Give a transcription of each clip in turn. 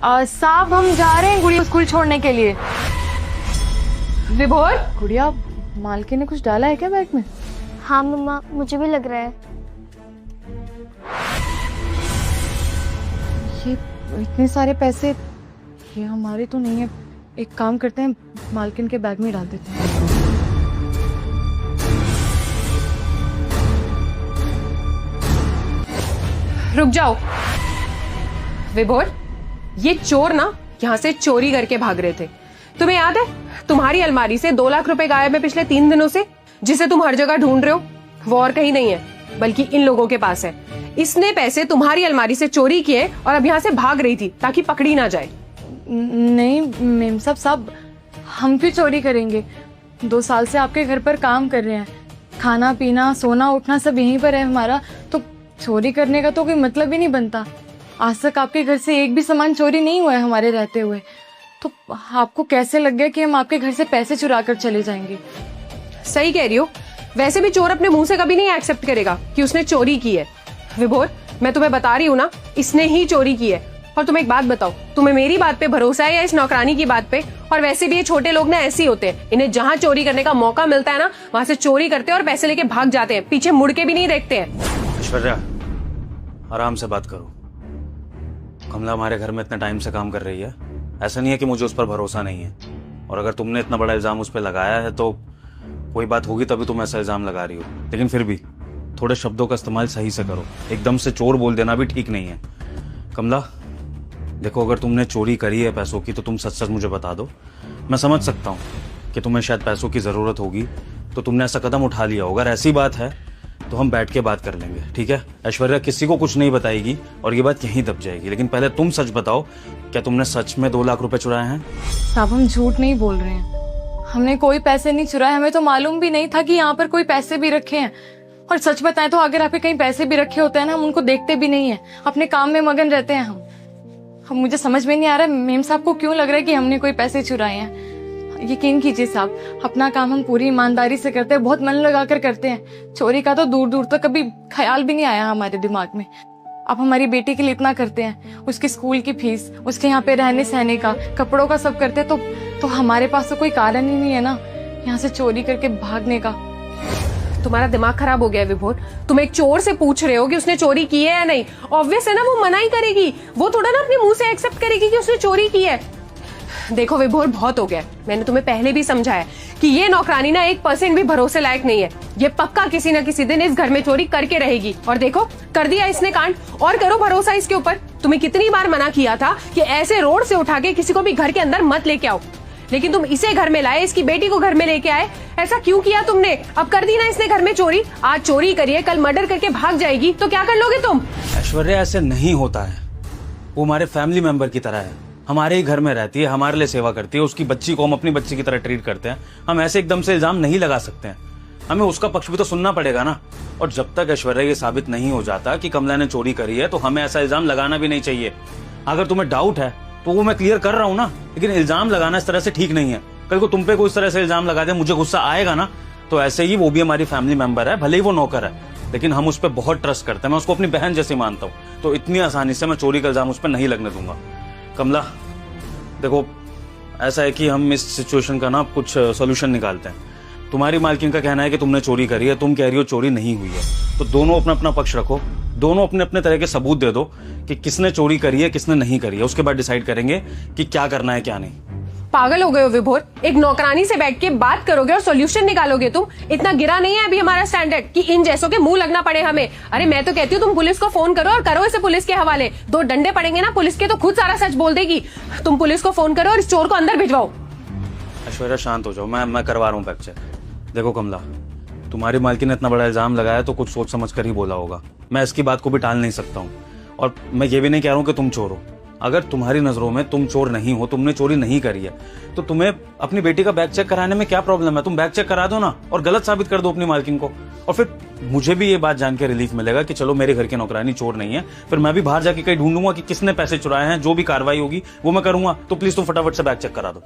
साहब हम जा रहे हैं गुड़िया स्कूल छोड़ने के लिए। विभोर, गुड़िया, मालकिन ने कुछ डाला है क्या बैग में? हाँ मम्मा, मुझे भी लग रहा है। ये इतने सारे पैसे ये हमारे तो नहीं है। एक काम करते हैं, मालकिन के बैग में डाल देते हैं। रुक जाओ। विभोर, ये चोर ना यहाँ से चोरी करके भाग रहे थे। तुम्हें याद है तुम्हारी अलमारी से 2 लाख रुपए गायब है पिछले 3 दिनों से, जिसे तुम हर जगह ढूंढ रहे हो। वो और कहीं नहीं है बल्कि इन लोगों के पास है। इसने पैसे तुम्हारी अलमारी से चोरी किए और अब यहाँ से भाग रही थी ताकि पकड़ी ना जाए। नहीं मेम साहब, हम क्यों चोरी करेंगे? 2 साल से आपके घर पर काम कर रहे हैं, खाना पीना सोना उठना सब यहीं पर है हमारा, तो चोरी करने का तो कोई मतलब ही नहीं बनता। आज तक आपके घर से एक भी सामान चोरी नहीं हुआ है हमारे रहते हुए, तो आपको कैसे लग गया कि हम आपके घर से पैसे चुरा कर चले जाएंगे? सही कह रही हो। वैसे भी चोर अपने मुंह से कभी नहीं एक्सेप्ट करेगा कि उसने चोरी की है। विभोर, मैं तुम्हें बता रही हूँ ना, इसने ही चोरी की है। और तुम एक बात बताओ, तुम्हें मेरी बात पे भरोसा है या इस नौकरानी की बात पे? और वैसे भी ये छोटे लोग ना ऐसे ही होते हैं, इन्हें जहाँ चोरी करने का मौका मिलता है ना वहां से चोरी करते हैं और पैसे लेके भाग जाते हैं, पीछे मुड़ के भी नहीं देखते हैं। ऐश्वर्या, आराम से बात करो। कमला हमारे घर में इतने टाइम से काम कर रही है, ऐसा नहीं है कि मुझे उस पर भरोसा नहीं है। और अगर तुमने इतना बड़ा इल्जाम उस पर लगाया है तो कोई बात होगी तभी तुम ऐसा इल्जाम लगा रही हो। लेकिन फिर भी थोड़े शब्दों का इस्तेमाल सही से करो, एकदम से चोर बोल देना भी ठीक नहीं है। कमला देखो, अगर तुमने चोरी करी है पैसों की तो तुम सच सच मुझे बता दो। मैं समझ सकता हूँ कि तुम्हें शायद पैसों की जरूरत होगी तो तुमने ऐसा कदम उठा लिया होगा। अगर ऐसी बात है तो हम बैठ के बात कर लेंगे, ठीक है? ऐश्वर्या किसी को कुछ नहीं बताएगी और ये बात यहीं दब जाएगी। लेकिन पहले तुम सच बताओ, क्या तुमने सच में 2 लाख रुपए चुराए हैं? साहब हम झूठ नहीं बोल रहे हैं, हमने कोई पैसे नहीं चुराए। हमें तो मालूम भी नहीं था कि यहाँ पर कोई पैसे भी रखे हैं। और सच बताएं तो अगर आपके कहीं पैसे भी रखे होते हैं ना, हम उनको देखते भी नहीं है, अपने काम में मगन रहते हैं हम। मुझे समझ में नहीं आ रहा है मेम साहब को क्यों लग रहा है कि हमने कोई पैसे चुराए हैं। यकीन कीजिए साहब, अपना काम हम पूरी ईमानदारी से करते हैं, बहुत मन लगा कर करते हैं। चोरी का तो दूर दूर तक कभी ख्याल भी नहीं आया हमारे दिमाग में। आप हमारी बेटी के लिए इतना करते हैं, उसके स्कूल की फीस, उसके यहाँ पे रहने सहने का, कपड़ों का सब करते हैं, तो हमारे पास तो कोई कारण ही नहीं है ना यहाँ से चोरी करके भागने का। तुम्हारा दिमाग खराब हो गया है विभोर। तुम एक चोर से पूछ रहे हो कि उसने चोरी की है या नहीं। ऑब्वियस है ना, वो मना ही करेगी। वो थोड़ा ना अपने मुंह से एक्सेप्ट करेगी कि उसने चोरी की है। देखो विभोर, बहुत हो गया। मैंने तुम्हें पहले भी समझाया कि ये नौकरानी ना 1% भी भरोसे लायक नहीं है। ये पक्का किसी न किसी दिन इस घर में चोरी करके रहेगी। और देखो, कर दिया इसने कांड, और करो भरोसा इसके ऊपर। तुम्हें कितनी बार मना किया था कि ऐसे रोड से उठा के किसी को भी घर के अंदर मत लेके आओ, लेकिन तुम इसे घर में लाए, इसकी बेटी को घर में लेके आए। ऐसा क्यों किया तुमने? अब कर दी ना इसने घर में चोरी। आज चोरी करिए, कल मर्डर करके भाग जाएगी, तो क्या कर लोगे तुम? ऐश्वर्या ऐसे नहीं होता है। वो हमारे फैमिली मेंबर की तरह है, हमारे ही घर में रहती है, हमारे लिए सेवा करती है। उसकी बच्ची को हम अपनी बच्ची की तरह ट्रीट करते हैं। हम ऐसे एकदम से इल्जाम नहीं लगा सकते हैं, हमें उसका पक्ष भी तो सुनना पड़ेगा ना। और जब तक ऐश्वर्या ये साबित नहीं हो जाता कि कमला ने चोरी करी है तो हमें ऐसा इल्जाम लगाना भी नहीं चाहिए। अगर तुम्हें डाउट है तो वो मैं क्लियर कर रहा हूं ना, लेकिन इल्जाम लगाना इस तरह से ठीक नहीं है। कल को तुम पे कोई इस तरह से इल्जाम लगा दे, मुझे गुस्सा आएगा ना। तो ऐसे ही वो भी हमारी फैमिली मेंबर है, भले ही वो नौकर है, लेकिन हम उस पर बहुत ट्रस्ट करते हैं। मैं उसको अपनी बहन जैसी मानता हूँ, तो इतनी आसानी से मैं चोरी का इल्जाम उस पर नहीं लगने दूंगा। कमला देखो, ऐसा है कि हम इस सिचुएशन का ना कुछ सोल्यूशन निकालते हैं। तुम्हारी मालकिन का कहना है कि तुमने चोरी करी है, तुम कह रही हो चोरी नहीं हुई है, तो दोनों अपना अपना पक्ष रखो, दोनों अपने अपने तरह के सबूत दे दो कि किसने चोरी करी है किसने नहीं करी है। उसके बाद डिसाइड करेंगे कि क्या करना है क्या नहीं। पागल हो गए हो विभोर? एक नौकरानी से बैठ के बात करोगे और सॉल्यूशन निकालोगे तुम? इतना गिरा नहीं है अभी हमारा स्टैंडर्ड कि इन जैसों के मुंह लगना पड़े हमें। अरे मैं तो कहती हूँ तुम पुलिस को फोन करो और करो इसे पुलिस के हवाले। 2 डंडे पड़ेंगे ना पुलिस के तो खुद सारा सच बोल देगी। तुम पुलिस को फोन करो और इस चोर को अंदर भिजवाओ। ऐश्वर्या शांत हो जाओ, मैं करवा रहा हूँ बैक चेक। देखो कमला, तुम्हारी मालकिन ने इतना बड़ा इल्जाम लगाया तो कुछ सोच समझ कर ही बोला होगा। मैं इसकी बात को भी टाल नहीं सकता हूँ, और मैं ये भी नहीं कह रहा हूँ कि तुम चोर हो। अगर तुम्हारी नजरों में तुम चोर नहीं हो, तुमने चोरी नहीं करी है, तो तुम्हें अपनी बेटी का बैग चेक कराने में क्या प्रॉब्लम है? तुम बैग चेक करा दो ना और गलत साबित कर दो अपनी मालकिन को, और फिर मुझे भी ये बात जान के रिलीफ मिलेगा कि चलो मेरे घर की नौकरानी चोर नहीं है। फिर मैं भी बाहर जाके कहीं ढूंढूंगा कि किसने पैसे चुराए हैं, जो भी कार्रवाई होगी वो मैं करूंगा। तो प्लीज तुम फटाफट से बैग चेक करा दो।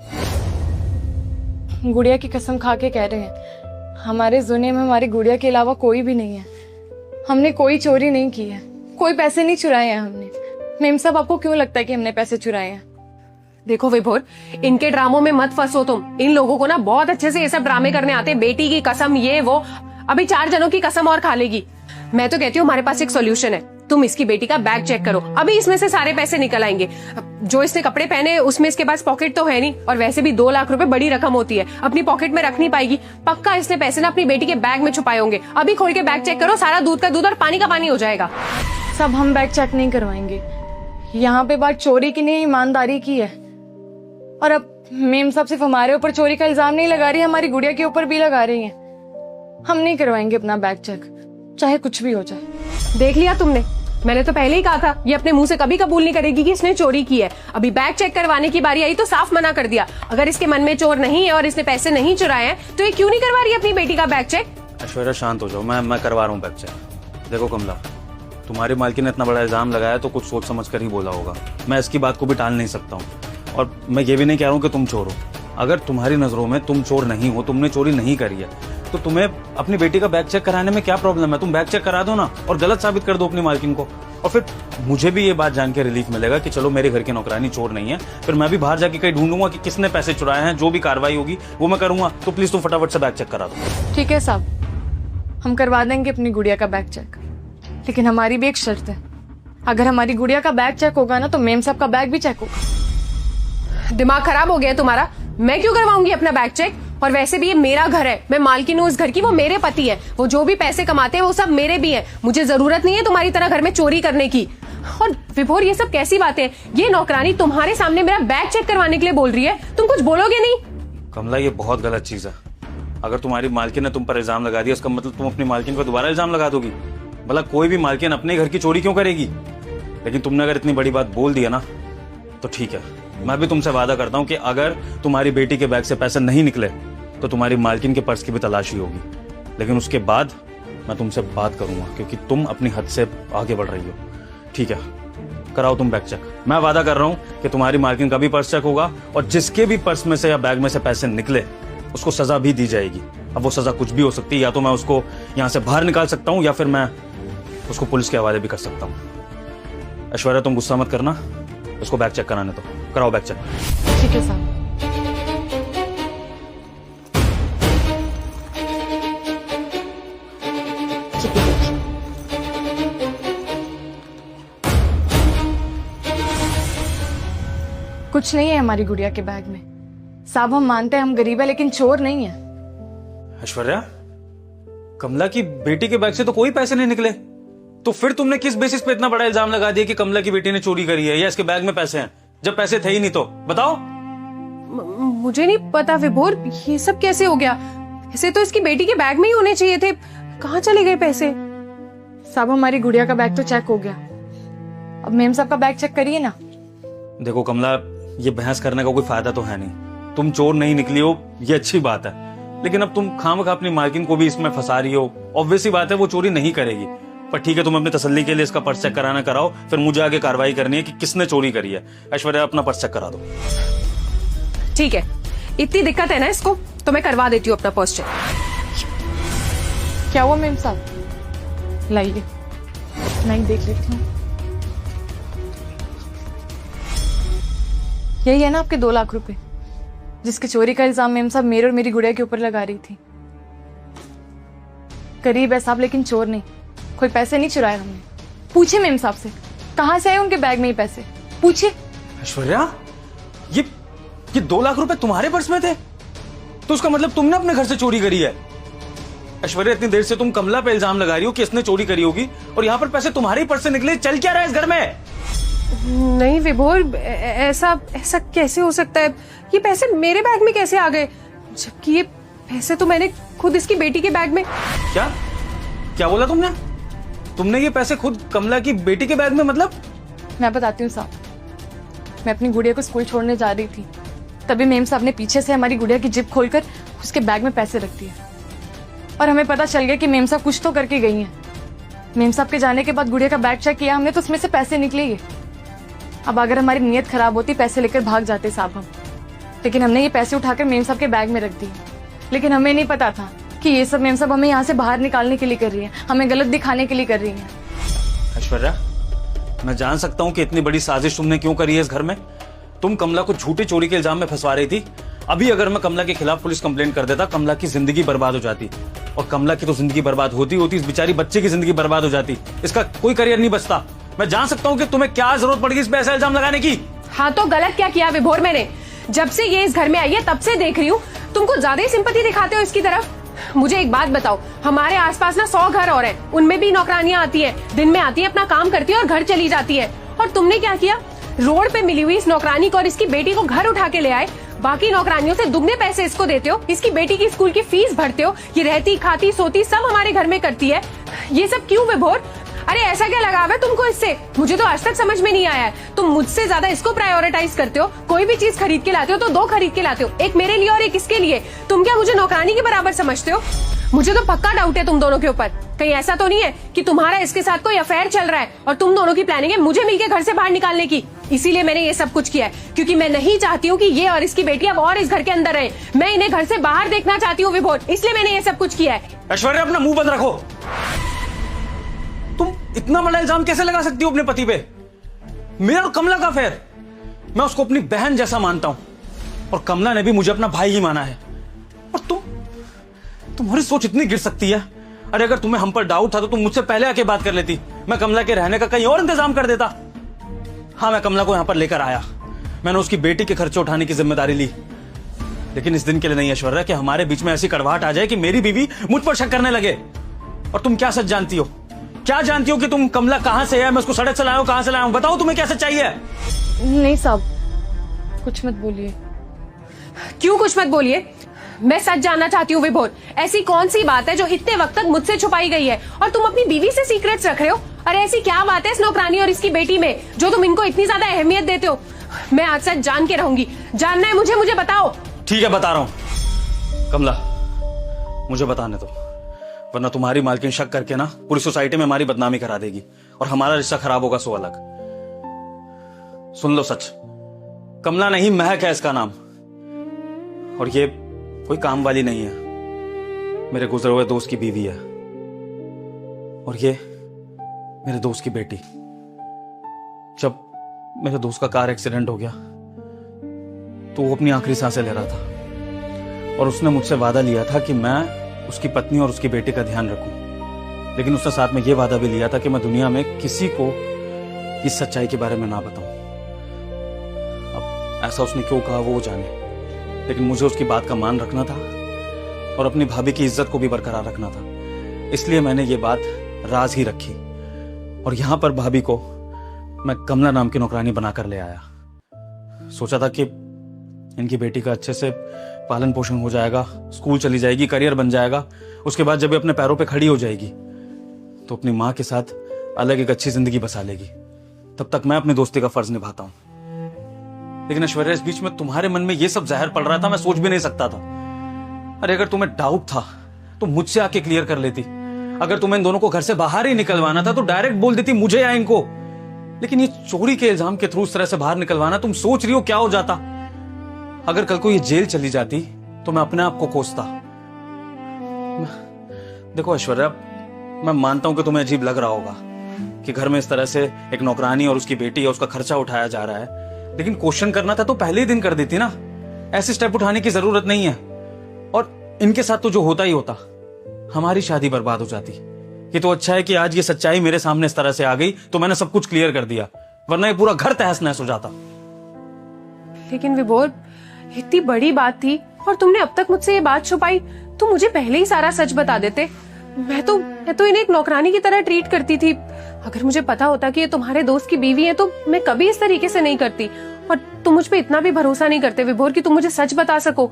गुड़िया की कसम खा के कह रहे हैं, हमारे दुनिया में हमारी गुड़िया के अलावा कोई भी नहीं है। हमने कोई चोरी नहीं की है, कोई पैसे नहीं चुराए हैं हमने। मेम साहब आपको क्यों लगता है कि हमने पैसे चुराए हैं? देखो विभोर, इनके ड्रामों में मत फंसो तुम। इन लोगों को ना बहुत अच्छे से ये सब ड्रामे करने आते हैं। बेटी की कसम, ये वो, अभी 4 जनों की कसम और खा लेगी। मैं तो कहती हूँ हमारे पास एक सोल्यूशन है। तुम इसकी बेटी का बैग चेक करो, अभी इसमें से सारे पैसे निकल आएंगे। जो इसने कपड़े पहने उसमें इसके पास पॉकेट तो है नहीं, और वैसे भी 2 लाख रुपए बड़ी रकम होती है, अपनी पॉकेट में रख नहीं पाएगी। पक्का इसने पैसे ना अपनी बेटी के बैग में छुपाए होंगे। अभी खोल के बैग चेक करो, सारा दूध का दूध और पानी का पानी हो जाएगा। सब हम बैग चेक नहीं करवाएंगे। यहाँ पे बात चोरी की नहीं, ईमानदारी की है। और अब मेम साहब सिर्फ हमारे ऊपर चोरी का इल्जाम नहीं लगा रही है, हमारी गुड़िया के ऊपर भी लगा रही है। हम नहीं करवाएंगे अपना बैग चेक, चाहे कुछ भी हो जाए। देख लिया तुमने, मैंने तो पहले ही कहा था ये अपने मुंह से कभी कबूल नहीं करेगी कि इसने चोरी की है। अभी बैग चेक करवाने की बारी आई तो साफ मना कर दिया। अगर इसके मन में चोर नहीं है और इसने पैसे नहीं चुराए हैं तो ये क्यों नहीं करवा रही अपनी बेटी का बैग चेक? ऐश्वर्या शांत हो जाओ, मैं करवा रहा हूँ बैग चेक। देखो कमला, तुम्हारी मालकिन ने इतना बड़ा इल्जाम लगाया तो कुछ सोच समझ कर ही बोला होगा। मैं इसकी बात को भी टाल नहीं सकता हूँ, और मैं ये भी नहीं कह रहा हूँ कि तुम चोर हो। अगर तुम्हारी नजरों में तुम चोर नहीं हो, तुमने चोरी नहीं करी है, तो तुम्हें अपनी बेटी का बैग चेक कराने में क्या प्रॉब्लम है? तुम बैग चेक करा दो ना और गलत साबित कर दो अपनी मालकिन को, और फिर मुझे भी ये बात जान के रिलीफ मिलेगा कि चलो मेरे घर की नौकरानी चोर नहीं है। फिर मैं भी बाहर जाके कहीं ढूंढूंगा कि किसने पैसे चुराए हैं। जो भी कार्रवाई होगी वो मैं करूंगा। तो प्लीज तुम फटाफट से बैग चेक करा दो। ठीक है साहब, हम करवा देंगे अपनी गुड़िया का बैग चेक, लेकिन हमारी भी एक शर्त है। अगर हमारी गुड़िया का बैग चेक होगा ना तो मेम साहब का बैग भी चेक होगा। दिमाग खराब हो गया तुम्हारा? मैं क्यों करवाऊंगी अपना बैग चेक? और वैसे भी ये मेरा घर है, मैं मालकिन हूँ इस घर की, वो मेरे पति है। वो जो भी पैसे कमाते हैं वो सब मेरे भी हैं। मुझे जरूरत नहीं है तुम्हारी तरह घर में चोरी करने की। और विभोर, ये सब कैसी बातें हैं? ये नौकरानी तुम्हारे सामने मेरा बैग चेक करवाने के लिए बोल रही है, तुम कुछ बोलोगे नहीं? कमला, ये बहुत गलत चीज है। अगर तुम्हारी मालकिन ने तुम पर इल्जाम लगा दिया, इसका मतलब तुम अपनी मालकिन पर दोबारा इल्जाम लगा दोगी। भला कोई भी मालकिन अपने घर की चोरी क्यों करेगी? लेकिन तुमने अगर इतनी बड़ी बात बोल दी है ना तो ठीक है, मैं भी तुमसे वादा करता हूं कि अगर तुम्हारी बेटी के बैग से पैसे नहीं निकले तो तुम्हारी मालकिन के पर्स की भी तलाशी होगी। लेकिन उसके बाद मैं तुमसे बात करूंगा, क्योंकि तुम अपनी हद से आगे बढ़ रही हो। ठीक है, कराओ तुम बैग चेक। मैं वादा कर रहा हूं कि तुम्हारी मालकिन का भी पर्स चेक होगा, और जिसके भी पर्स में से या बैग में से पैसे निकले उसको सजा भी दी जाएगी। अब वो सजा कुछ भी हो सकती है, या तो मैं उसको यहाँ से बाहर निकाल सकता हूँ या फिर मैं उसको पुलिस के हवाले भी कर सकता हूँ। ऐश्वर्या, तुम गुस्सा मत करना, उसको बैग चेक कराने दो। कराओ बैग चेक। ठीक है साहब। कुछ नहीं है हमारी गुड़िया के बैग में साहब। हम मानते हैं हम गरीब है, लेकिन चोर नहीं है। ऐश्वर्या, कमला की बेटी के बैग से तो कोई पैसे नहीं निकले, तो फिर तुमने किस बेसिस पे इतना बड़ा इल्जाम लगा दिया कि कमला की बेटी ने चोरी करी है या इसके बैग में पैसे हैं, जब पैसे थे ही नहीं? तो बताओ। मुझे नहीं पता विभोर, ये सब कैसे हो गया? ऐसे तो इसकी बेटी के बैग में ही होने चाहिए थे। कहाँ चले गए पैसे? साहब, हमारी गुड़िया का बैग तो चेक हो गया, अब मेम साहब का बैग चेक करिए ना। देखो कमला, ये बहस करने का कोई फायदा तो है नहीं। तुम चोर नहीं निकली हो, ये अच्छी बात है, लेकिन अब तुम खामखा अपनी मालकिन को भी इसमें फंसा रही हो। ऑब्वियस सी बात है वो चोरी नहीं करेगी। पर ठीक है, तुम अपनी तसल्ली के लिए इसका पर्स चेक कराना कराओ, फिर मुझे आगे कार्रवाई करनी है कि किसने चोरी करी है। ऐश्वर्या, अपना पर्स चेक करा दो। ठीक है, इतनी दिक्कत है ना इसको, तो मैं करवा देती हूँ अपना पर्स चेक। क्या हुआ मेम साहब? लाइए, मैं देख लेती हूँ। यही है ना आपके 2 लाख रुपए, जिसके चोरी का इल्जाम मेम साहब मेरे और मेरी गुड़िया के ऊपर लगा रही थी। करीब है साहब, लेकिन चोर नहीं। कोई पैसे नहीं चुराए हमने। पूछे मेम साहब से कहां से आए उनके बैग में ये पैसे, पूछिए। ऐश्वर्या, ये 2 लाख रुपए तुम्हारे पर्स में थे, तो उसका मतलब तुमने अपने घर से चोरी करी है। ऐश्वर्या, इतनी देर से तुम कमला पे इल्जाम लगा रही हो कि इसने चोरी करी होगी, और यहाँ पर पैसे तुम्हारे ही पर्स से निकले। चल क्या रहा है इस घर में? नहीं विभोर, ऐसा कैसे हो सकता है? ये पैसे मेरे बैग में कैसे आ गए, जबकि ये पैसे तो मैंने खुद इसकी बेटी के बैग में। क्या बोला तुमने? तुमने ये पैसे खुद कमला की बेटी के बैग में? मतलब मैं बताती हूँ साहब, मैं अपनी गुड़िया को स्कूल छोड़ने जा रही थी, तभी मेम साहब ने पीछे से हमारी गुड़िया की जिप खोलकर उसके बैग में पैसे रख दिए, और हमें पता चल गया कि मेम साहब कुछ तो करके गई हैं। मेम साहब के जाने के बाद गुड़िया का बैग चेक किया हमने, तो उसमें से पैसे निकले ये। अब अगर हमारी नीयत खराब होती, पैसे लेकर भाग जाते साहब हम, लेकिन हमने ये पैसे उठाकर मेम साहब के बैग में रख दिए। लेकिन हमें नहीं पता था कि ये सब मेम साहब हमें यहाँ से बाहर निकालने के लिए कर रही है, हमें गलत दिखाने के लिए कर रही है। ऐश्वर्या, मैं जान सकता हूं कि इतनी बड़ी साजिश तुमने क्यों करी है इस घर में। तुम कमला को झूठी चोरी के इल्जाम में फंसवा रही थी। अभी अगर मैं कमला के खिलाफ पुलिस कंप्लेंट कर देता, कमला की जिंदगी बर्बाद हो जाती, और कमला की तो जिंदगी बर्बाद होती होती, इस बेचारी बच्चे की जिंदगी बर्बाद हो जाती। इसका कोई करियर नहीं बचता। मैं जान सकता हूं कि तुम्हें क्या जरूरत पड़ेगी इस पे ऐसा इल्जाम लगाने की। हाँ तो गलत क्या किया विभोर मैंने? जब से ये इस घर में आई है तब से देख रही हूँ तुम कुछ ज्यादा ही सिंपैथी दिखाते हो इसकी तरफ। मुझे एक बात बताओ, हमारे आसपास ना 100 घर और हैं, उनमें भी नौकरानियां आती है, दिन में आती है, अपना काम करती है और घर चली जाती है। और तुमने क्या किया? रोड पे मिली हुई इस नौकरानी को और इसकी बेटी को घर उठा के ले आए, बाकी नौकरानियों से दुगने पैसे इसको देते हो, इसकी बेटी की स्कूल की फीस भरते हो, ये रहती खाती सोती सब हमारे घर में करती है। ये सब क्यों विभोर? अरे ऐसा क्या लगाव है तुमको इससे? मुझे तो आज तक समझ में नहीं आया है। तुम मुझसे ज्यादा इसको प्रायोरिटाइज करते हो। कोई भी चीज खरीद के लाते हो तो 2 खरीद के लाते हो, एक मेरे लिए और एक इसके लिए। तुम क्या मुझे नौकरानी के बराबर समझते हो? मुझे तो पक्का डाउट है तुम दोनों के ऊपर। कहीं ऐसा तो नहीं है कि तुम्हारा इसके साथ कोई अफेयर चल रहा है और तुम दोनों की प्लानिंग है मुझे मिलके घर से बाहर निकालने की? इसीलिए मैंने ये सब कुछ किया है, क्योंकि मैं नहीं चाहती हूँ कि ये और इसकी बेटी अब और इस घर के अंदर रहे। मैं इन्हें घर से बाहर देखना चाहती हूँ विभोर, इसलिए मैंने ये सब कुछ किया है। ऐश्वर्या, अपना मुंह बंद रखो। तुम इतना बड़ा इल्जाम कैसे लगा सकती हो अपने पति पे? मेरा और कमला का अफेयर? मैं उसको अपनी बहन जैसा मानता हूं, और कमला ने भी मुझे अपना भाई ही माना है। और तुम्हारी सोच इतनी गिर सकती है? अरे अगर तुम्हें हम पर डाउट था तो तुम मुझसे पहले आके बात कर लेती। मैं कमला के रहने का कहीं और इंतजाम कर देता। हाँ, मैं कमला को यहां पर लेकर आया, मैंने उसकी बेटी के खर्चे उठाने की जिम्मेदारी ली, लेकिन इस दिन के लिए नहीं ऐश्वर्या कि हमारे बीच में ऐसी कड़वाहट आ जाए कि मेरी बीवी मुझ पर शक करने लगे। और तुम क्या सच जानती हो? क्या जानती हो कि तुम कमला कहां से है, मैं उसको सड़क से लाया हूं, कहां से लाया हूं? बताओ तुम्हें क्या सच्चाई है? नहीं साहब, कुछ मत बोलिए। क्यों कुछ मत बोलिए? मैं सच जानना चाहती हूँ विभोर। ऐसी कौन सी बात है जो इतने वक्त तक मुझसे छुपाई गई है और तुम अपनी बीवी से सीक्रेट्स रख रहे हो? अरे ऐसी क्या बात है इस नौकरानी और इसकी बेटी में जो तुम इनको इतनी ज्यादा अहमियत देते हो? मैं आज सच जान के रहूंगी। जानना है मुझे बताओ। ठीक है, बता रहा हूं। कमला, मुझे बताने दो, वरना तुम्हारी मालकिन शक करके ना पूरी सोसाइटी में हमारी बदनामी करा देगी और हमारा रिश्ता खराब होगा सो अलग। सुन लो सच, कमला नहीं महक है इसका नाम, और ये कोई काम वाली नहीं है, मेरे गुजरे हुए दोस्त की बीवी है, और ये मेरे दोस्त की बेटी। जब मेरे दोस्त का कार एक्सीडेंट हो गया तो वो अपनी आखिरी सांसें ले रहा था, और उसने मुझसे वादा लिया था कि मैं उसकी पत्नी और उसकी बेटी का ध्यान रखूं, लेकिन उसने साथ में ये वादा भी लिया था कि मैं दुनिया में किसी को इस सच्चाई के बारे में ना बताऊं। अब ऐसा उसने क्यों कहा वो जाने, लेकिन मुझे उसकी बात का मान रखना था और अपनी भाभी की इज्जत को भी बरकरार रखना था, इसलिए मैंने ये बात राज ही रखी। और यहां पर भाभी को मैं कमला नाम की नौकरानी बनाकर ले आया। सोचा था कि इनकी बेटी का अच्छे से पालन पोषण हो जाएगा, स्कूल चली जाएगी, करियर बन जाएगा, उसके बाद जब भी अपने पैरों पे खड़ी हो जाएगी तो अपनी माँ के साथ अलग एक अच्छी जिंदगी बसा लेगी। तब तक मैं अपनी दोस्ती का फर्ज निभाता हूं। लेकिन ऐश्वर्या, इस बीच में तुम्हारे मन में ये सब जहर पड़ रहा था, मैं सोच भी नहीं सकता था। अरे अगर तुम्हें डाउट था तो मुझसे आके क्लियर कर लेती। अगर तुम्हें इन दोनों को घर से बाहर ही निकलवाना था तो डायरेक्ट बोल देती मुझे या इनको। लेकिन ये चोरी के इल्जाम के थ्रू इस तरह से बाहर निकलवाना, तुम सोच रही हो क्या हो जाता? अगर कल को ये जेल चली जाती तो मैं अपने आप को कोसता। देखो ऐश्वर्या, मैं मानता हूं कि तुम्हें अजीब लग रहा होगा कि घर में इस तरह से एक नौकरानी और उसकी बेटी है, उसका खर्चा उठाया जा रहा है, लेकिन क्वेश्चन करना था तो पहले ही दिन कर देती ना। ऐसे स्टेप उठाने की जरूरत नहीं है। और इनके साथ तो जो होता ही होता, हमारी शादी बर्बाद हो जाती। ये तो अच्छा है कि आज ये सच्चाई मेरे सामने इस तरह से आ गई तो मैंने सब कुछ क्लियर कर दिया, वरना ये पूरा घर तहस नहस हो जाता। लेकिन विभोर, इतनी बड़ी बात थी और तुमने अब तक मुझसे ये बात छुपाई। तुम मुझे पहले ही सारा सच बता देते। मैं तो इन्हें एक नौकरानी की तरह ट्रीट करती थी। अगर मुझे पता होता कि ये तुम्हारे दोस्त की बीवी है तो मैं कभी इस तरीके से नहीं करती। और तुम मुझ पे इतना भी भरोसा नहीं करते विभोर कि तुम मुझे सच बता सको।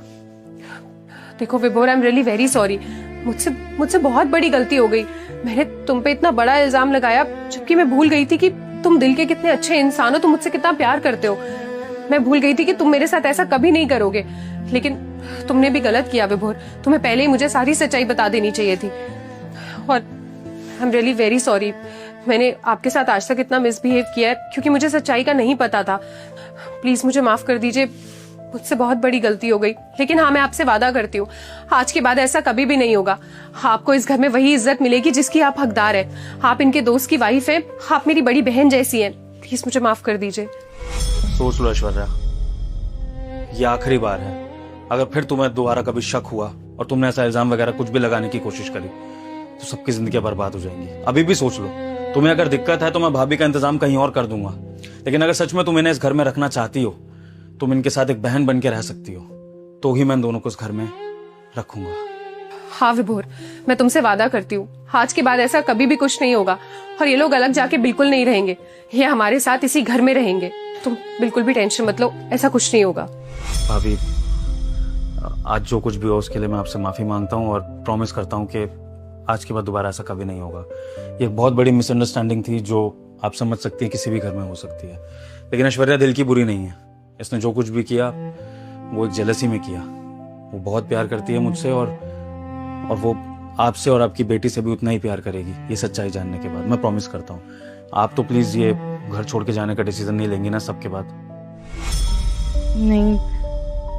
देखो विभोर, I am really very sorry. मुझसे बहुत बड़ी गलती हो गई। मैंने तुम पे इतना बड़ा इल्जाम लगाया जबकि मैं भूल गई थी कि तुम दिल के कितने अच्छे इंसान हो, तुम मुझसे कितना प्यार करते हो। मैं भूल गई थी कि तुम मेरे साथ ऐसा कभी नहीं करोगे। लेकिन तुमने भी गलत किया विभोर, तुम्हें पहले ही मुझे सारी सच्चाई बता देनी चाहिए थी। और I am really very sorry. मैंने आपके साथ आज तक इतना मिसबिहेव किया है क्योंकि मुझे सच्चाई का नहीं पता था। प्लीज मुझे माफ कर दीजिए। मुझसे बहुत बड़ी गलती हो गई, लेकिन हाँ मैं आपसे वादा करती हूँ आज के बाद ऐसा कभी भी नहीं होगा। आपको इस घर में वही इज्जत मिलेगी जिसकी आप हकदार हैं। आप इनके दोस्त की वाइफ हैं, आप मेरी बड़ी बहन जैसी हैं। प्लीज मुझे माफ कर दीजिए। सोच लो ऐश्वर्या, ये आखिरी बार है। अगर फिर तुम्हें दोबारा कभी शक हुआ और तुमने ऐसा इल्जाम वगैरह कुछ भी लगाने की कोशिश करी तो सबकी जिंदगी बर्बाद हो जाएंगी। अभी भी सोच लो। तुम्हें अगर दिक्कत है तो मैं भाभी का इंतजाम कहीं और कर दूंगा, लेकिन अगर सच में तुम इन्हें इस घर में रखना चाहती हो, तुम इनके साथ एक बहन बन के रह सकती हो, तो ही मैं दोनों को इस घर में रखूंगा। हाँ विभोर, मैं तुमसे वादा करती हूँ आज के बाद ऐसा कभी भी कुछ नहीं होगा और ये लोग अलग जाके बिल्कुल नहीं रहेंगे। ये हमारे साथ इसी घर में रहेंगे। तुम बिल्कुल भी टेंशन मत लो, ऐसा कुछ नहीं होगा। भाभी, आज जो कुछ भी हो उसके लिए मैं आपसे माफी मांगता हूँ और प्रॉमिस करता हूँ कि आज के बाद दोबारा ऐसा कभी नहीं होगा। ये एक बहुत बड़ी मिसअंडरस्टैंडिंग थी जो आप समझ सकती हैं किसी भी घर में हो सकती है, लेकिन ऐश्वर्या दिल की बुरी नहीं है। इसने जो कुछ भी किया वो एक जेलसी में किया। वो बहुत प्यार करती है मुझसे और वो आपसे और आपकी बेटी से भी उतना ही प्यार करेगी, ये सच्चाई जानने के बाद। मैं प्रॉमिस करता हूँ। आप तो प्लीज ये घर छोड़ के जाने का डिसीजन नहीं लेंगी ना सबके बाद? नहीं,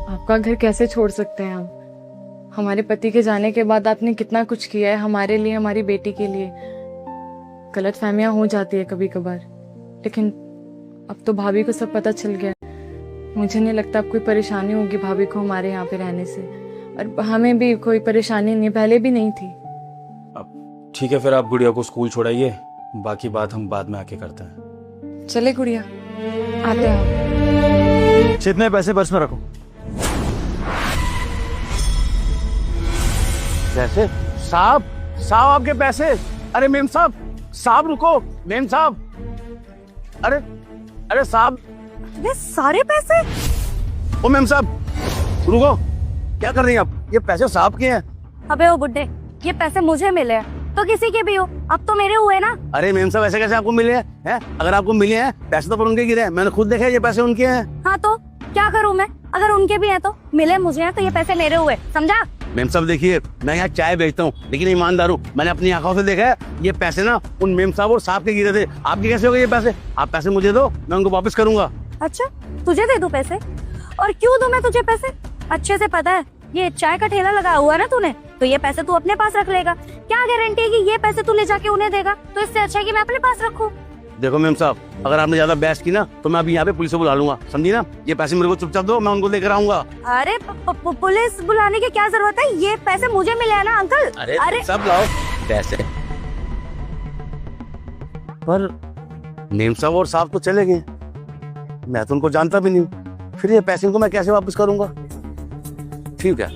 आपका घर कैसे छोड़ सकते हैं हम? हमारे पति के जाने के बाद आपने कितना कुछ किया है हमारे लिए, हमारी बेटी के लिए। गलतफहमियां हो जाती है कभी कभार, लेकिन अब तो भाभी को सब पता चल गया। मुझे नहीं लगता अब कोई परेशानी होगी भाभी को हमारे यहाँ पे रहने से, और हमें भी कोई परेशानी नहीं, पहले भी नहीं थी। अब ठीक है, फिर आप गुड़िया को स्कूल छोड़ाइए, बाकी बात हम बाद में आके करते हैं। चले गुड़िया, आते हैं। जितने पैसे पर्स में रखो। पैसे? साहब, साहब आपके पैसे। अरे मेम साहब, साहब रुको। मेम साहब, अरे अरे साहब, ये सारे पैसे? ओ मेम साहब रुको, क्या कर रही हैं आप? ये पैसे साहब के हैं। अबे ओ बुड्ढे, ये पैसे मुझे मिले हैं तो किसी के भी हो, अब तो मेरे हुए ना। अरे मेम साहब, ऐसे कैसे आपको मिले हैं? अगर आपको मिले हैं पैसे तो पर उनके गिरे हैं, मैंने खुद देखा ये पैसे उनके हैं। हाँ तो क्या करूँ मैं? अगर उनके भी हैं तो मिले मुझे हैं तो ये पैसे मेरे हुए, समझा? मेम साहब देखिए, मैं यहाँ चाय बेचता हूँ लेकिन ईमानदार हूँ। मैंने अपनी आंखों से देखा है ये पैसे ना उन मेम साहब और साहब के गिरे थे। आपके कैसे हो गए ये पैसे? आप पैसे मुझे दो, मैं उनको वापस करूंगा। अच्छा, तुझे दे दूं पैसे? और क्यों दूं मैं तुझे पैसे? अच्छे से पता है ये चाय का ठेला लगा हुआ है ना तूने, तो ये पैसे तू अपने पास रख लेगा। क्या गारंटी है कि ये पैसे तू ले जाके उन्हें देगा? तो इससे अच्छा है कि मैं अपने पास रखूं। देखो मेम साहब, अगर आपने ज्यादा बहस की ना तो मैं अभी यहाँ पे पुलिस को बुला लूंगा, समझी ना? ये पैसे मेरे को चुपचाप दो, मैं उनको लेकर आऊंगा। अरे पुलिस बुलाने की क्या जरूरत है? ये पैसे मुझे मिले हैं ना अंकल। अरे सब लाओ पैसे। पर मेम साहब और साहब तो चले गए, मैं तो उनको जानता भी नहीं हूँ, फिर ये पैसे इनको मैं कैसे वापस करूंगा? ठीक है,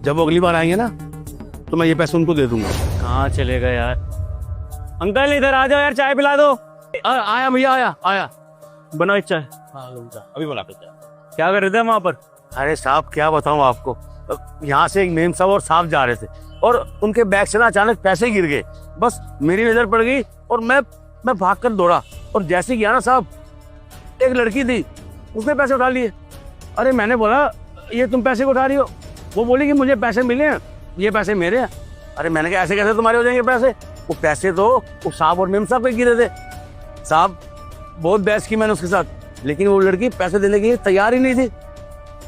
जब वो अगली बार आएंगे ना तो मैं ये पैसे उनको दे दूंगा। कहाँ चले गए यार? अंकल इधर आ जाओ यार, चाय पिला दो। आया भैया, आया। बनाओ एक चाय। अभी बोला। क्या कर रहे थे वहां पर? अरे साहब क्या बताऊं आपको, यहाँ से एक मेम साहब और साहब जा रहे थे और उनके बैग से ना अचानक पैसे गिर गए। बस मेरी नजर पड़ गई और मैं भाग कर दौड़ा, और जैसे गया ना साहब, एक लड़की थी, उसने पैसे उठा लिए। अरे मैंने बोला ये तुम पैसे को उठा रही हो? वो बोली कि मुझे पैसे मिले हैं, ये पैसे मेरे हैं। अरे मैंने कहा ऐसे कैसे तुम्हारे हो जाएंगे पैसे? वो पैसे तो वो साहब और मेम साहब के गिरे थे। साहब बहुत बहस की मैंने उसके साथ, लेकिन वो लड़की पैसे देने के लिए तैयार ही नहीं थी।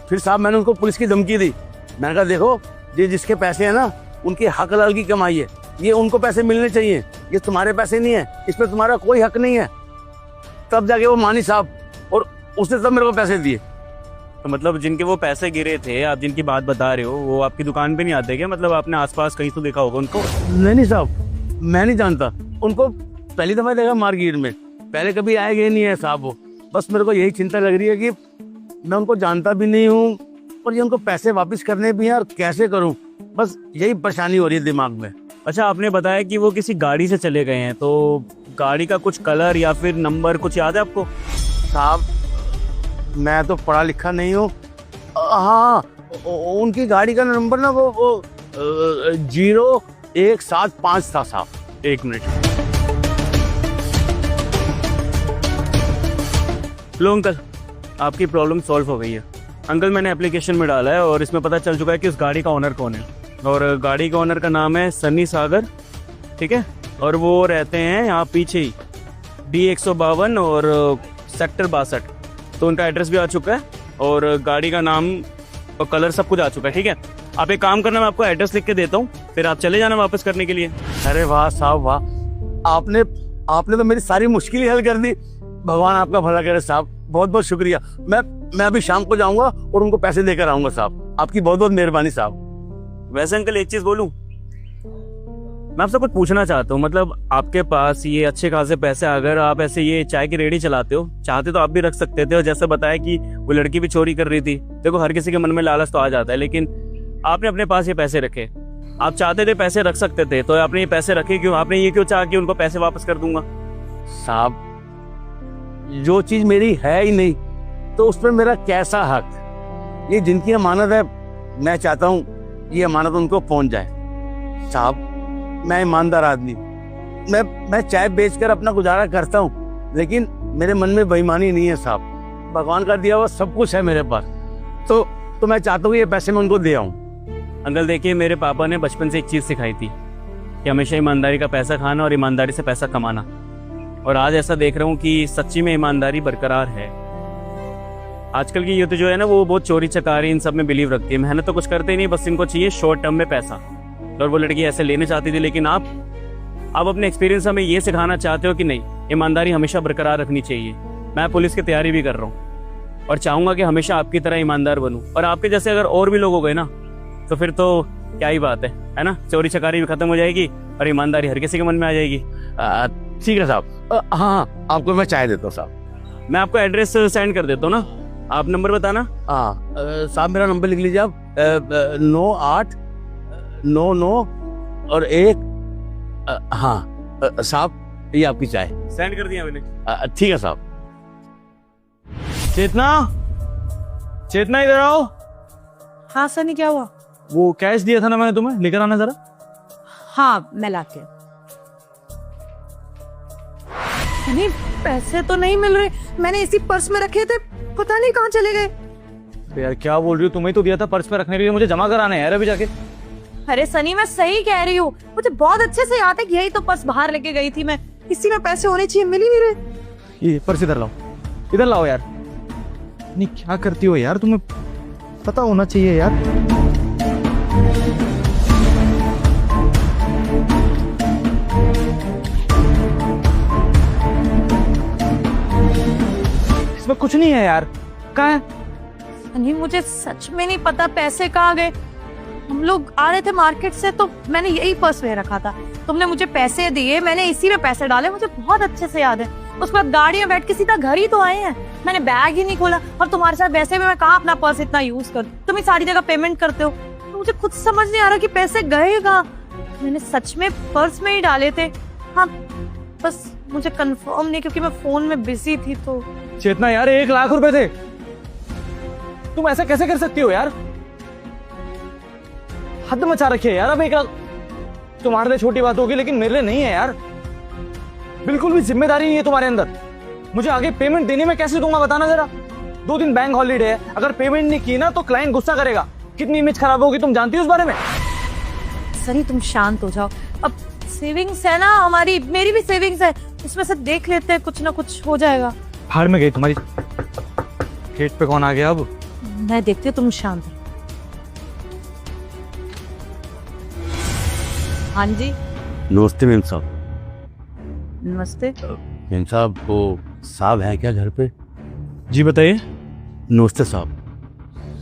फिर साहब मैंने उनको पुलिस की धमकी दी। मैंने कहा देखो, ये जिसके पैसे हैं ना उनकी हक हलाल की कमाई है, ये उनको पैसे मिलने चाहिए, ये तुम्हारे पैसे नहीं है, इसमें तुम्हारा कोई हक नहीं है। तब जाके वो मानी साहब, और उसने तब मेरे को पैसे दिए। तो मतलब जिनके वो पैसे गिरे थे, आप जिनकी बात बता रहे हो, वो आपकी दुकान पे नहीं आते क्या? मतलब आपने आसपास कहीं तो देखा होगा उनको? नहीं साहब, मैं नहीं जानता उनको, पहली दफा देखा मार्केट में, पहले कभी आए गए नहीं है साहब वो। बस मेरे को यही चिंता लग रही है कि मैं उनको जानता भी नहीं हूँ और ये उनको पैसे वापस करने भी हैं, और कैसे करूँ, बस यही परेशानी हो रही है दिमाग में। अच्छा, आपने बताया कि वो किसी गाड़ी से चले गए हैं, तो गाड़ी का कुछ कलर या फिर नंबर कुछ याद है आपको? साहब मैं तो पढ़ा लिखा नहीं हूँ। हाँ, उनकी गाड़ी का नंबर ना वो 0175 था साहब। एक मिनट, लो अंकल, आपकी प्रॉब्लम सॉल्व हो गई है। अंकल मैंने एप्लीकेशन में डाला है और इसमें पता चल चुका है कि उस गाड़ी का ओनर कौन है, और गाड़ी का ओनर का नाम है सन्नी सागर, ठीक है? और वो रहते हैं यहाँ पीछे ही D152 और सेक्टर 62। तो उनका एड्रेस भी आ चुका है, और गाड़ी का नाम और कलर सब कुछ आ चुका है, ठीक है। आप एक काम करना, मैं आपको एड्रेस लिख के देता हूँ, फिर आप चले जाना वापस करने के लिए। अरे वाह साहब वाह, आपने तो मेरी सारी मुश्किल ही हल कर दी। भगवान आपका भला करे साहब, बहुत बहुत शुक्रिया। मैं अभी शाम को जाऊंगा और उनको पैसे देकर आऊंगा साहब। आपकी बहुत बहुत मेहरबानी साहब। वैसे अंकल एक चीज बोलूं, मैं आपसे कुछ पूछना चाहता हूँ, मतलब आपके पास ये अच्छे खासे पैसे, अगर आप ऐसे ये चाय की रेहड़ी चलाते हो, चाहते तो आप भी रख सकते थे। और जैसे बताया कि वो लड़की भी चोरी कर रही थी, देखो हर किसी के मन में लालच तो आ जाता है, लेकिन आपने अपने पास ये पैसे रखे। आप चाहते थे पैसे रख सकते थे, तो आपने ये पैसे रखे क्यों? आपने ये क्यों चाहा कि उनको पैसे वापस कर दूंगा? साहब जो चीज मेरी है ही नहीं तो उस पर मेरा कैसा हक? ये जिनकी अमानत है, मैं चाहता हूँ ये अमानत उनको पहुंच जाए। साहब मैं ईमानदार आदमी, मैं चाय बेचकर अपना गुजारा करता हूँ, लेकिन मेरे मन में बेईमानी नहीं है साहब। भगवान का दिया हुआ सब कुछ है मेरे पास, तो मैं चाहता हूँ ये पैसे मैं उनको दे आऊँ। अंकल देखिए, मेरे पापा ने बचपन से एक चीज सिखाई थी कि हमेशा ईमानदारी का पैसा खाना और ईमानदारी से पैसा कमाना। और आज ऐसा देख रहा हूँ कि सच्ची में ईमानदारी बरकरार है। आजकल की यूथ जो है ना, वो बहुत चोरी चकारी इन सब में बिलीव रखती है। मेहनत तो कुछ करते ही नहीं, बस इनको चाहिए शॉर्ट टर्म में पैसा। और वो लड़की ऐसे लेने चाहती थी, लेकिन आप अपने एक्सपीरियंस हमें ये सिखाना चाहते हो कि नहीं, ईमानदारी हमेशा बरकरार रखनी चाहिए। मैं पुलिस की तैयारी भी कर रहा हूँ और चाहूंगा कि हमेशा आपकी तरह ईमानदार बनूं। और आपके जैसे अगर और भी लोग हो गए ना, तो फिर तो क्या ही बात है ना? चोरी चकारी भी खत्म हो जाएगी और ईमानदारी हर किसी के मन में आ जाएगी। ठीक है साहब। हाँ, आपको मैं चाय देता हूँ साहब। मैं आपको एड्रेस सेंड कर देता हूँ ना, आप नंबर बताना। हाँ साहब मेरा नंबर लिख लीजिए आप, 9899 और 1। हाँ साहब ये आपकी चाय सेंड कर दिया मैंने। ठीक है साहब। चेतना, चेतना इधर आओ। हाँ सनी क्या हुआ? वो कैश दिया था ना मैंने तुम्हें, लेकर आना जरा। हाँ मैं लाके। सनी पैसे तो नहीं मिल रहे, मैंने इसी पर्स में रखे थे, पता नहीं कहाँ चले गए। तो यार क्या बोल रही हो, तुम्हें तो दिया था पर्स में रखने के लिए, मुझे जमा कराना है यार अभी जाके। अरे सनी मैं सही कह रही हूँ, मुझे बहुत अच्छे से याद है कि यही तो पर्स बाहर लेके गई थी मैं, इसी में पैसे होने चाहिए, मिल ही नहीं रहे। ये पर्स इधर लाओ, इधर लाओ यार। नहीं क्या करती हो यार, तुम्हें पता होना चाहिए यार। इसमें कुछ नहीं है यार, कहाँ है? सनी मुझे सच में नहीं पता पैसे कहाँ गए। हम लोग आ रहे थे मार्केट से, तो मैंने यही पर्स में रखा था, तुमने मुझे पैसे दिए, मैंने इसी में पैसे डाले, मुझे बहुत अच्छे से याद है। उसके बाद गाड़ी में बैठ के सीधा घर ही तो आए हैं, मैंने बैग ही नहीं खोला। और तुम्हारे साथ वैसे भी मैं कहाँ अपना पर्स इतना यूज करूँ, तुम ही सारी जगह पेमेंट करते हो, तो मुझे खुद समझ नहीं आ रहा कि पैसे गए कहाँ। मैंने सच में पर्स में ही डाले थे। हाँ बस मुझे कंफर्म नहीं, क्योंकि मैं फोन में बिजी थी। तो चेतना यार 1 लाख रुपए थे, तुम ऐसा कैसे कर सकती हो यार? हद मचा रखी है यार। अब 1 लाख तुम्हारे लिए छोटी बात होगी, लेकिन मेरे लिए नहीं है यार। बिल्कुल भी जिम्मेदारी नहीं है तुम्हारे अंदर। मुझे आगे पेमेंट देने में कैसे दूंगा बताना जरा। 2 दिन बैंक हॉलीडे है, अगर पेमेंट नहीं की ना तो क्लाइंट गुस्सा करेगा, कितनी इमेज खराब होगी तुम जानती हो उस बारे में। सनी तुम शांत हो जाओ, अब सेविंग्स है ना हमारी, मेरी भी सेविंग्स है, उसमें से देख लेते हैं, कुछ ना कुछ हो जाएगा। भाड़ में गई तुम्हारी। गेट पे कौन आ गया अब? मैं देखती हूँ, तुम शांत हो। हाँ जी नमस्ते मेम साहब। नमस्ते। मेम साहब वो साहब है क्या घर पे? जी बताइए। नमस्ते साहब।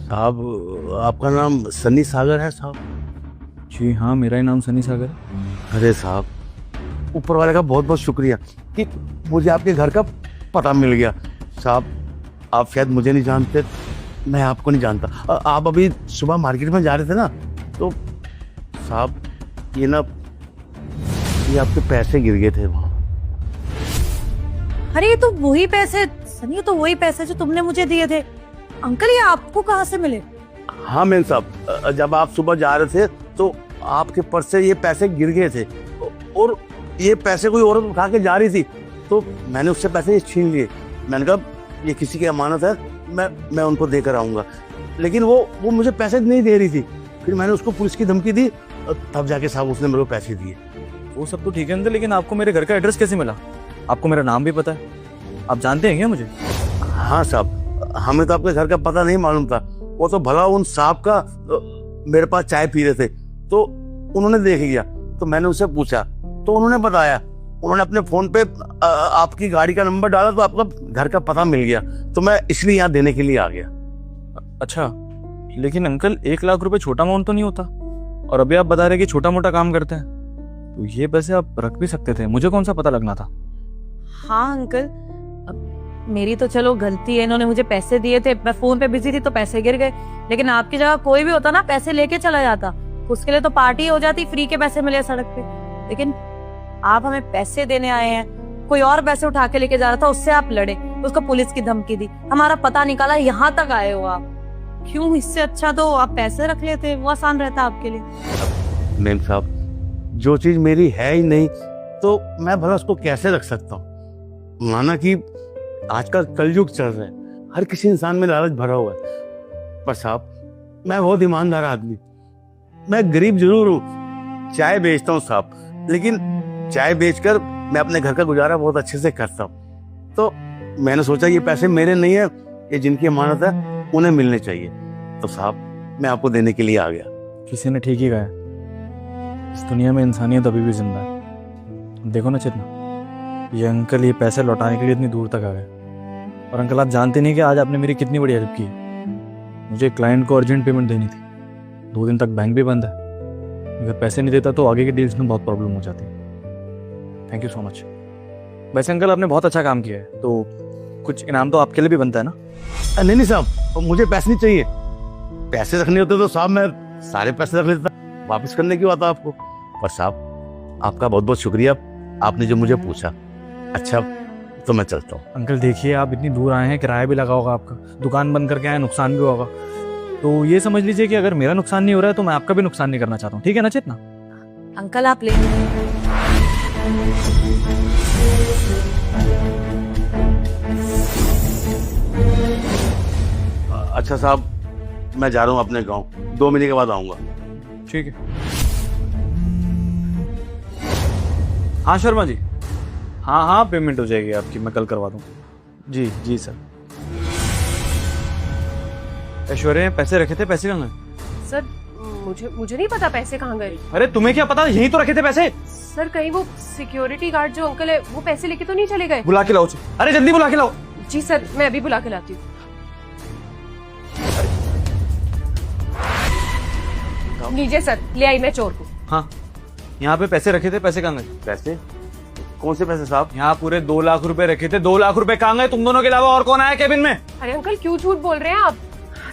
साहब आपका नाम सन्नी सागर है साहब? जी हाँ, मेरा ही नाम सनी सागर। अरे साहब ऊपर वाले का बहुत बहुत शुक्रिया कि मुझे आपके घर का पता मिल गया। साहब आप शायद मुझे नहीं जानते, मैं आपको नहीं जानता। आप अभी सुबह मार्केट में जा रहे थे ना, तो साहब ये आपके पैसे गिर गए थे वहाँ। अरे ये तो वही पैसे सनी, तो वही पैसे जो तुमने मुझे दिए थे। अंकल ये आपको कहाँ से मिले? हाँ मेम साहब, जब आप सुबह जा रहे थे तो आपके पर्स से ये पैसे गिर गए थे, और ये पैसे कोई औरत उठा के जा रही थी, तो मैंने उससे पैसे छीन लिए। मैंने कहा ये किसी की अमानत है, मैं उनको देकर आऊँगा, लेकिन वो मुझे पैसे नहीं दे रही थी। फिर मैंने उसको पुलिस की धमकी दी, तब जाके साहब उसने मेरे को पैसे दिए। वो सब तो ठीक है अंदर, लेकिन आपको मेरे घर का एड्रेस कैसे मिला? आपको मेरा नाम भी पता है, आप जानते हैं क्या मुझे? हाँ साहब, हमें तो आपके घर का पता नहीं मालूम था। वो तो भला उन साहब का मेरे पास चाय पी रहे थे तो उन्होंने देख लिया, तो मैंने उससे पूछा तो उन्होंने बताया। उन्होंने अपने फोन पे आपकी गाड़ी का नंबर डाला तो आपका घर का पता मिल गया, तो मैं इसलिए यहाँ देने के लिए आ गया। अच्छा, लेकिन अंकल 1 लाख रुपए छोटा अमाउंट तो नहीं होता, और अभी आप बता रहे कि छोटा मोटा काम करते हैं, तो ये पैसे आप रख भी सकते थे, मुझे कौन सा पता लगना था। हाँ अंकल, अब मेरी तो चलो गलती है, इन्होंने मुझे पैसे दिए थे, मैं फोन पे बिजी थी तो पैसे गिर गए। लेकिन आपकी जगह कोई भी होता ना पैसे लेके चला जाता, उसके लिए तो पार्टी हो जाती, फ्री के पैसे मिले सड़क पे। लेकिन आप हमें पैसे देने आए हैं, कोई और पैसे उठा के लेके जा रहा था, उससे आप लड़े, उसको पुलिस की धमकी दी, हमारा पता निकाला, यहाँ तक आए हो आप। क्यों, इससे अच्छा तो आप पैसे रख लेते, वो आसान रहता आपके लिए। मेम साहब, जो चीज मेरी है ही नहीं तो मैं भला उसको कैसे रख सकता हूँ। माना कि आजकल कलयुग चल रहा है, हर किसी इंसान में लालच भरा हुआ है, पर साहब मैं बहुत ईमानदार आदमी, मैं गरीब जरूर हूँ, चाय बेचता हूँ साहब, लेकिन चाय बेचकर मैं अपने घर का गुजारा बहुत अच्छे से करता हूँ। तो मैंने सोचा ये पैसे मेरे नहीं है, ये जिनकी अमानत है उन्हें मिलने चाहिए, तो साहब मैं आपको देने के लिए आ गया। किसी ने ठीक ही कहा है, इस दुनिया में इंसानियत अभी भी जिंदा है। देखो ना चेतना, ये अंकल ये पैसे लौटाने के लिए इतनी दूर तक आ गए, और अंकल आप जानते नहीं कि आज आपने मेरी कितनी बड़ी हेल्प की है। मुझे क्लाइंट को अर्जेंट पेमेंट देनी थी, 2 दिन तक बैंक भी बंद है, अगर पैसे नहीं देता तो आगे के डील्स में बहुत प्रॉब्लम हो जाती। Thank you so much. वैसे अंकल आपने बहुत अच्छा काम किया है, तो कुछ इनाम तो आपके लिए भी बनता है ना। नहीं साहब, मुझे पैसे नहीं चाहिए, पैसे रखने होते तो साहब मैं सारे पैसे रख लेता, वापस करने क्यों आता आपको। पर साहब आपका बहुत बहुत शुक्रिया, आपने जो मुझे पूछा। अच्छा तो मैं चलता हूँ। अंकल देखिए, आप इतनी दूर आए हैं, किराया भी लगा होगा आपका, दुकान बंद करके आए, नुकसान भी होगा, तो ये समझ लीजिए कि अगर मेरा नुकसान नहीं हो रहा है तो मैं आपका भी नुकसान नहीं करना चाहता हूँ, ठीक है ना चेतना। अंकल आप ले, अच्छा साहब मैं जा रहा हूँ अपने गांव, 2 महीने के बाद आऊंगा। ठीक है। हाँ शर्मा जी, हाँ पेमेंट हो जाएगी आपकी, मैं कल करवा दूँ। जी जी सर। ऐश्वर्या पैसे रखे थे, पैसे कहाँ गए? सर मुझे नहीं पता पैसे कहाँ गए। अरे तुम्हें क्या पता, यहीं तो रखे थे पैसे। सर कहीं वो सिक्योरिटी गार्ड जो अंकल है वो पैसे लेके तो नहीं चले गए? बुला के लाओ उसे। अरे जल्दी बुला के लाओ। जी सर, मैं अभी बुला के लाती हूँ। लीजिए सर, ले आई मैं चोर को। हाँ, यहाँ पे पैसे रखे थे, पैसे कहाँ गए? पैसे? कौन से पैसे साहब? यहाँ पूरे 2 लाख रुपए रखे थे, 2 लाख रुपए कहाँ गए? तुम दोनों के अलावा और कौन आया केबिन में? अरे अंकल क्यों झूठ बोल रहे हैं आप?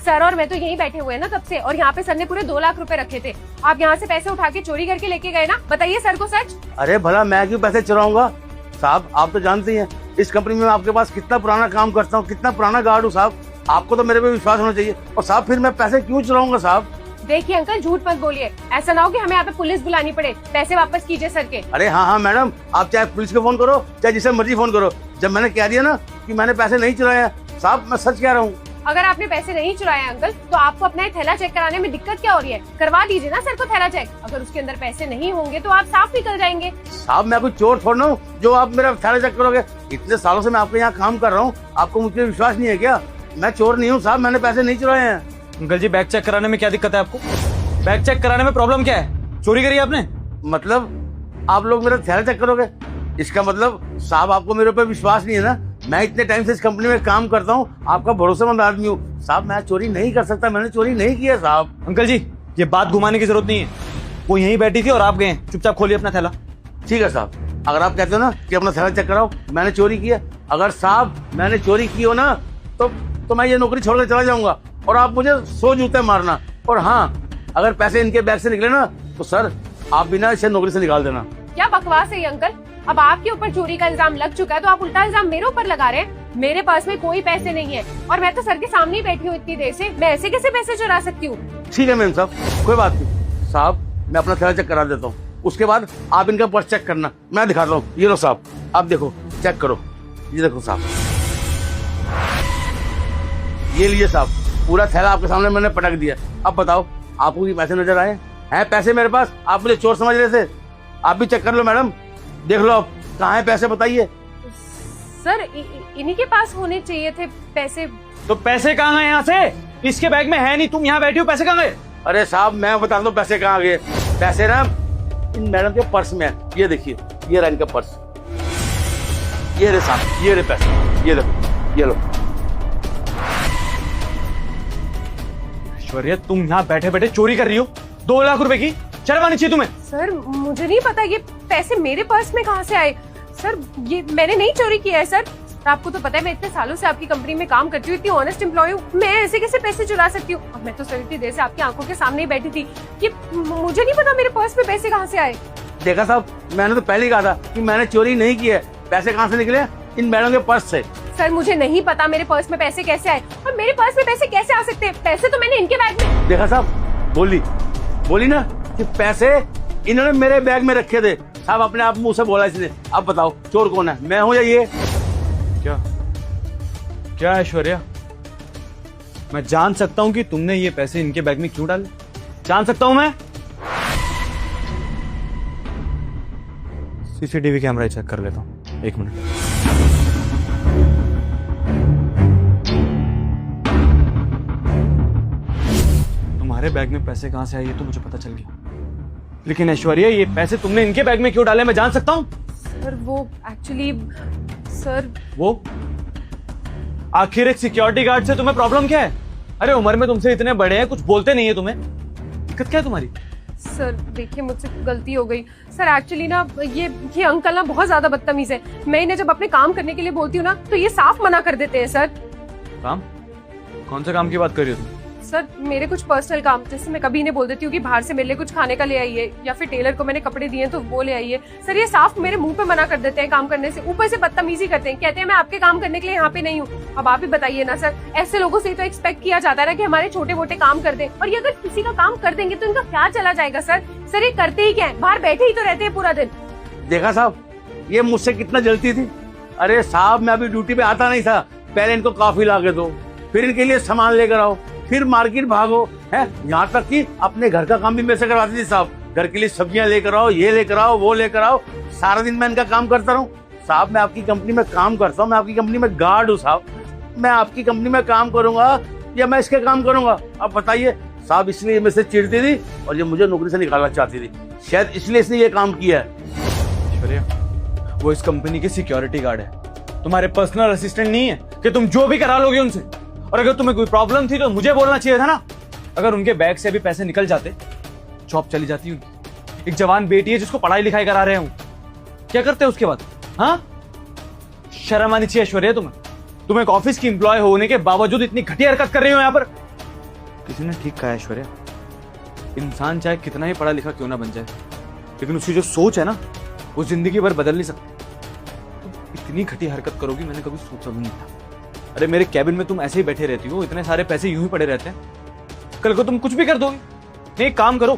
सर और मैं तो यहीं बैठे हुए हैं ना तब से, और यहाँ पे सर ने पूरे 2 लाख रुपए रखे थे। आप यहाँ से पैसे उठा के चोरी करके लेके गए ना? बताइए सर को सच। अरे भला मैं क्यों पैसे चुराऊंगा साहब, आप तो जानते हैं इस कंपनी में आपके पास कितना पुराना काम करता हूँ, कितना पुराना गार्ड हूँ साहब, आपको तो मेरे पे विश्वास होना चाहिए। और साहब फिर मैं पैसे क्यों चुराऊंगा साहब? देखिए अंकल झूठ मत बोलिए, ऐसा ना हो कि हमें यहाँ पे पुलिस बुलानी पड़े। पैसे वापस कीजिए सर के। अरे हाँ मैडम, आप चाहे पुलिस को फोन करो चाहे जिसे मर्जी फोन करो, जब मैंने कह दिया ना कि मैंने पैसे नहीं चुराए साहब, मैं सच कह रहा हूँ। अगर आपने पैसे नहीं चुराए अंकल तो आपको अपना थैला चेक कराने में दिक्कत क्या हो रही है? करवा दीजिए ना सर को थैला चेक, अगर उसके अंदर पैसे नहीं होंगे तो आप साफ निकल जाएंगे। साहब मैं कोई चोर थोड़ा हूँ जो आप मेरा थैला चेक करोगे, इतने सालों से मैं आपके यहाँ काम कर रहा हूँ, आपको मुझ पर विश्वास नहीं है क्या? मैं चोर नहीं हूँ साहब, मैंने पैसे नहीं चुराए हैं। अंकल जी बैग चेक कराने में क्या दिक्कत है आपको? बैग चेक कराने में प्रॉब्लम क्या है? चोरी करी आपने? मतलब आप लोग मेरा थैला चेक करोगे, इसका मतलब साहब आपको मेरे ऊपर विश्वास नहीं है ना? मैं इतने टाइम से इस कंपनी में काम करता हूँ, आपका भरोसेमंद आदमी हूँ साहब, मैं चोरी नहीं कर सकता, मैंने चोरी नहीं किया साहब। अंकल जी ये बात घुमाने की जरूरत नहीं है, वो यहीं बैठी थी और आप गए, चुपचाप खोलिए अपना थैला। ठीक है साहब, अगर आप कहते हो ना कि अपना थैला चेक कराओ, मैंने चोरी किया, अगर साहब मैंने चोरी की हो ना तो मैं ये नौकरी छोड़कर चला जाऊंगा और आप मुझे 100 जूते मारना। और हाँ, अगर पैसे इनके बैग से निकले ना तो सर आप बिना इसे नौकरी से निकाल देना। क्या बकवास है ये अंकल? अब आपके ऊपर चोरी का इल्जाम लग चुका है तो आप उल्टा इल्जाम मेरे ऊपर लगा रहे हैं। मेरे पास में कोई पैसे नहीं है और मैं तो सर के सामने ही बैठी हूँ इतनी देर से, मैं ऐसे कैसे पैसे चुरा सकती हूँ? ठीक है मैम साहब, कोई बात नहीं साहब, मैं अपना थैला चेक करा देता हूँ, उसके बाद आप इनका पर्स चेक करना, मैं दिखाता हूँ। ये लो साहब, आप देखो, चेक करो, ये देखो साहब, ये लीजिए साहब, पूरा थैला आपके सामने मैंने पटक दिया। अब बताओ आपको ये पैसे नजर आए हैं? पैसे मेरे पास, आप मुझे चोर समझ रहे थे? आप भी चेक कर लो मैडम, देख लो आप कहाँ है पैसे, बताइए। सर इन्हीं के पास होने चाहिए थे पैसे। तो पैसे कहाँ गए यहाँ से? इसके बैग में है नहीं, तुम यहाँ बैठी हो, पैसे कहाँ गए? अरे साहब मैं बता दूं पैसे कहाँ गए। पैसे ना इन मैडम के पर्स में है, ये देखिए, ये रहा इनका पर्स, ये रहे साहब, ये रहे पैसे, ये लो, ये लो। ऐश्वर्या तुम यहाँ बैठे बैठे चोरी कर रही हो 2 लाख रुपए की, शर्म आनी चाहिए तुम्हें। सर मुझे नहीं पता ये पैसे मेरे पर्स में कहाँ से आए। सर ये मैंने नहीं चोरी किया है सर। आपको तो पता है मैं इतने सालों से आपकी कंपनी में काम करती हूँ, इतनी ऑनेस्ट एम्प्लॉय हूँ, मैं ऐसे कैसे पैसे चुरा सकती हूँ? और मैं तो सर इतनी देर से आपकी आंखों के सामने ही बैठी थी। ये मुझे नहीं पता मेरे पर्स में पैसे कहाँ से आए। देखा साहब, मैंने तो पहले ही कहा था कि मैंने चोरी नहीं की है। पैसे कहाँ से निकले? इन मैडम के पर्स से। सर मुझे नहीं पता मेरे पर्स में पैसे कैसे आए, और मेरे पर्स में पैसे कैसे आ सकते हैं? पैसे तो मैंने इनके बैग में। देखा साहब, बोली ना कि पैसे इन्होंने मेरे बैग में रखे थे। साहब अपने आप मुंह से बोला इसने। अब बताओ चोर कौन है, मैं हूँ या ये? क्या ऐश्वर्या, मैं जान सकता हूँ कि तुमने ये पैसे इनके बैग में क्यों डाले? जान सकता हूँ मैं? सीसीटीवी कैमरा चेक कर लेता हूँ, 1 मिनट। तुम्हारे बैग में पैसे कहां से आए ये तो मुझे पता चल गया, लेकिन ऐश्वर्या ये पैसे तुमने इनके बैग में क्यों डाले, मैं जान सकता हूँ? सर वो एक्चुअली सर वो आखिर एक सिक्योरिटी गार्ड से तुम्हें प्रॉब्लम क्या है? अरे उम्र में तुमसे इतने बड़े हैं, कुछ बोलते नहीं है तुम्हें, दिक्कत क्या है तुम्हारी? सर देखिए मुझसे गलती हो गई सर। एक्चुअली ना ये अंकल ना बहुत ज्यादा बदतमीज है। मैं इन्हें जब अपने काम करने के लिए बोलती हूँ ना तो ये साफ मना कर देते हैं सर। काम? कौन से काम की बात कर रही हो तुम? सर मेरे कुछ पर्सनल काम, जैसे मैं कभी इन्हें बोल देती हूँ कि बाहर से मेरे लिए कुछ खाने का ले आइए, या फिर टेलर को मैंने कपड़े दिए तो वो ले आइए। सर ये साफ मेरे मुंह पे मना कर देते हैं काम करने से, ऊपर से बदतमीजी करते हैं, कहते हैं मैं आपके काम करने के लिए यहाँ पे नहीं हूँ। अब आप ही बताइए ना सर, ऐसे लोगों से तो एक्सपेक्ट किया जाता है ना कि हमारे छोटे मोटे काम कर दें, और ये अगर किसी का काम कर देंगे तो इनका क्या चला जाएगा सर? सर ये करते ही क्या है, बाहर बैठे ही तो रहते हैं पूरा दिन। देखा साहब, ये मुझसे कितना जलती थी। अरे साहब मैं अभी ड्यूटी पे आता नहीं था, पहले इनको कॉफी ला के दो, फिर इनके लिए सामान लेकर आओ, फिर मार्केट भागो, है यहाँ तक कि अपने घर का काम भी मेरे से करवाती थी साहब। घर के लिए सब्जियां लेकर आओ, ये लेकर आओ, वो लेकर आओ, सारा दिन मैं इनका काम करता रहूं। साहब मैं आपकी कंपनी में काम करता हूँ, मैं आपकी कंपनी में गार्ड हूँ साहब। मैं आपकी कंपनी में काम करूंगा या मैं इसके काम करूंगा? अब बताइए साहब। इसलिए मेरे से चिढ़ती थी और ये मुझे नौकरी से निकालना चाहती थी, शायद इसलिए इसने ये काम किया है। ऐश्वर्या वो इस कंपनी के सिक्योरिटी गार्ड है, तुम्हारे पर्सनल असिस्टेंट नहीं है कि तुम जो भी करा लोगे उनसे। और अगर तुम्हें कोई प्रॉब्लम थी तो मुझे बोलना चाहिए था ना। अगर उनके बैग से भी पैसे निकल जाते, जॉब चली जाती उनकी। एक जवान बेटी है जिसको पढ़ाई लिखाई करा रहे हूं, क्या करते हैं उसके बाद? हाँ शर्म आनी चाहिए ऐश्वर्या तुम्हें। तुम एक ऑफिस की एम्प्लॉय होने के बावजूद इतनी घटिया हरकत कर रही हो यहाँ पर। किसी ने ठीक कहा है ऐश्वर्या, इंसान चाहे कितना ही पढ़ा लिखा क्यों ना बन जाए, लेकिन उसकी जो सोच है ना वो जिंदगी भर बदल नहीं सकती। इतनी घटी हरकत करोगी मैंने कभी सोचा भी नहीं था। अरे मेरे कैबिन में तुम ऐसे ही बैठे रहती हो, इतने सारे पैसे यूं ही पड़े रहते हैं, कल को तुम कुछ भी कर दोगे। नहीं एक काम करो,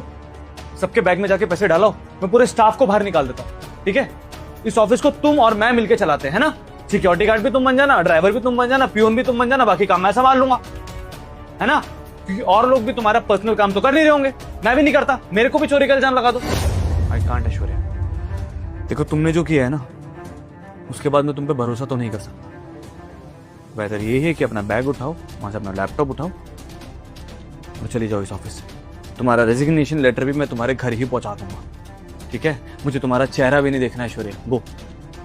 सबके बैग में जाके पैसे डालो, मैं पूरे स्टाफ को बाहर निकाल देता हूँ, ठीक है? इस ऑफिस को तुम और मैं मिलके चलाते हैं ना। सिक्योरिटी गार्ड भी तुम बन जाना, ड्राइवर भी तुम बन जाना, पियून भी तुम बन जाना, बाकी काम मैं संभाल लूंगा, है ना? क्योंकि और लोग भी तुम्हारा पर्सनल काम तो कर नहीं रहे होंगे, मैं भी नहीं करता, मेरे को भी चोरी का इल्जाम लगा दो। आई कांट ऐश्वर्या, देखो तुमने जो किया है ना उसके बाद मैं तुम पे भरोसा तो नहीं कर सकता। बेहतर ये है कि अपना बैग उठाओ, वहां से अपना लैपटॉप उठाओ और चली जाओ इस ऑफिस से। तुम्हारा रेजिग्नेशन लेटर भी मैं तुम्हारे घर ही पहुंचा दूंगा, ठीक है? मुझे तुम्हारा चेहरा भी नहीं देखना ऐश्वर्या। वो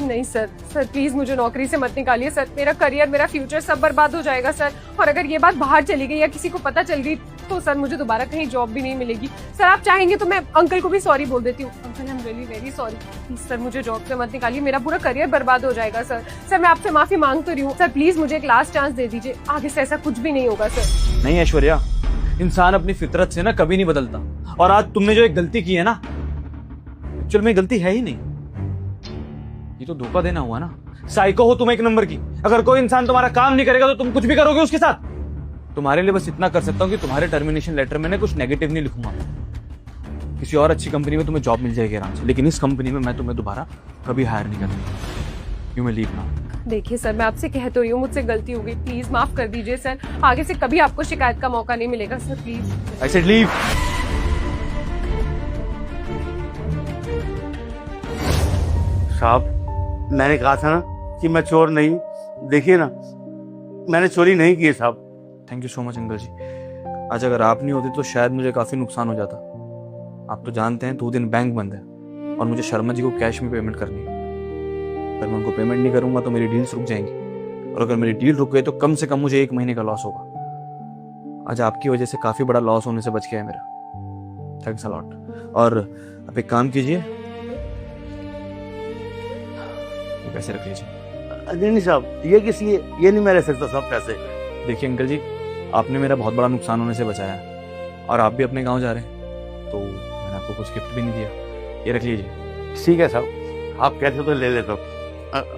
नहीं सर, सर प्लीज मुझे नौकरी से मत निकालिए सर। मेरा करियर, मेरा फ्यूचर सब बर्बाद हो जाएगा सर। और अगर ये बात बाहर चली गई या किसी को पता चल गई तो सर मुझे दोबारा कहीं जॉब भी नहीं मिलेगी। सर आप चाहेंगे तो मैं अंकल को भी सॉरी बोल देती हूँ। Uncle I am really very sorry, please sir मुझे जॉब से मत निकालिए, मेरा पूरा करियर बर्बाद हो जाएगा सर। सर मैं आपसे माफी मांग तो रही हूँ सर, प्लीज मुझे एक लास्ट चांस दे दीजिए, आगे से ऐसा कुछ भी नहीं होगा सर। नहीं ऐश्वर्या, इंसान अपनी फितरत से ना कभी नहीं बदलता। और आज तुमने जो एक गलती की है ना, एक्चुअल में गलती है ही नहीं, ये तो धोखा देना हुआ ना। साइको हो तुम एक नंबर की। अगर कोई इंसान तुम्हारा काम नहीं करेगा तो तुम कुछ भी करोगे उसके साथ। तुम्हारे लिए बस इतना कर सकता हूं कि तुम्हारे टर्मिनेशन लेटर में कुछ नेगेटिव नहीं लिखूंगा। किसी और अच्छी कंपनी में तुम्हें जॉब मिल जाएगी आराम से, लेकिन इस कंपनी में मैं तुम्हें दोबारा कभी हायर नहीं करूंगा। You may leave now. देखिए सर मैं आपसे कह तो रही हूँ, मुझसे गलती हो गई, प्लीज माफ कर दीजिए सर। आगे से कभी आपको शिकायत का मौका नहीं मिलेगा sir, please. I said leave. साहब मैंने कहा था ना कि मैं चोर नहीं। देखिए ना, मैंने चोरी नहीं की है साहब। Thank you so much uncle ji. आज अगर आप नहीं होते तो शायद मुझे काफ़ी नुकसान हो जाता। आप तो जानते हैं 2 दिन बैंक बंद है और मुझे शर्मा जी को कैश में पेमेंट करनी है। अगर मैं उनको पेमेंट नहीं करूंगा तो मेरी डील्स रुक जाएंगी, और अगर मेरी डील रुक गई तो कम से कम मुझे 1 महीने का लॉस होगा। आज आपकी वजह से काफ़ी बड़ा लॉस होने से बच गया है मेरा। Thanks a lot. और आप एक काम कीजिए, ये पैसे रख लीजिए। नहीं साहब, ये किस लिए? ये नहीं मैं ले सकता साहब पैसे। देखिए अंकल जी, आपने मेरा बहुत बड़ा नुकसान होने से बचाया है, और आप भी अपने गांव जा रहे हैं तो मैंने आपको कुछ गिफ्ट भी नहीं दिया। ये रख लीजिए। ठीक है साहब, आप कहते तो ले लेता हूँ।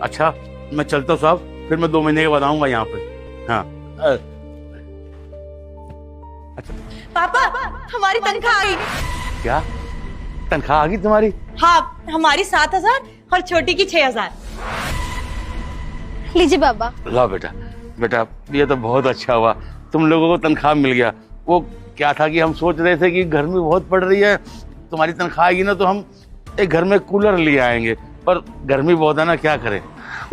अच्छा, मैं चलता हूँ साहब, फिर मैं 2 महीने के बाद आऊँगा यहाँ पे। हाँ। पापा, हमारी तनख्वाह आ गई। क्या तनख्वाह आ गई तुम्हारी? हाँ, हमारी 7,000 और छोटी की 6,000। लीजिए बाबा। ला बेटा, बेटा ये तो बहुत अच्छा हुआ, तुम लोगों को तनख्वाह मिल गया। वो क्या था कि हम सोच रहे थे कि गर्मी बहुत पड़ रही है, तुम्हारी तनख्वाह आएगी ना तो हम एक घर में कूलर ले आएंगे, पर गर्मी बहुत है ना, क्या करें।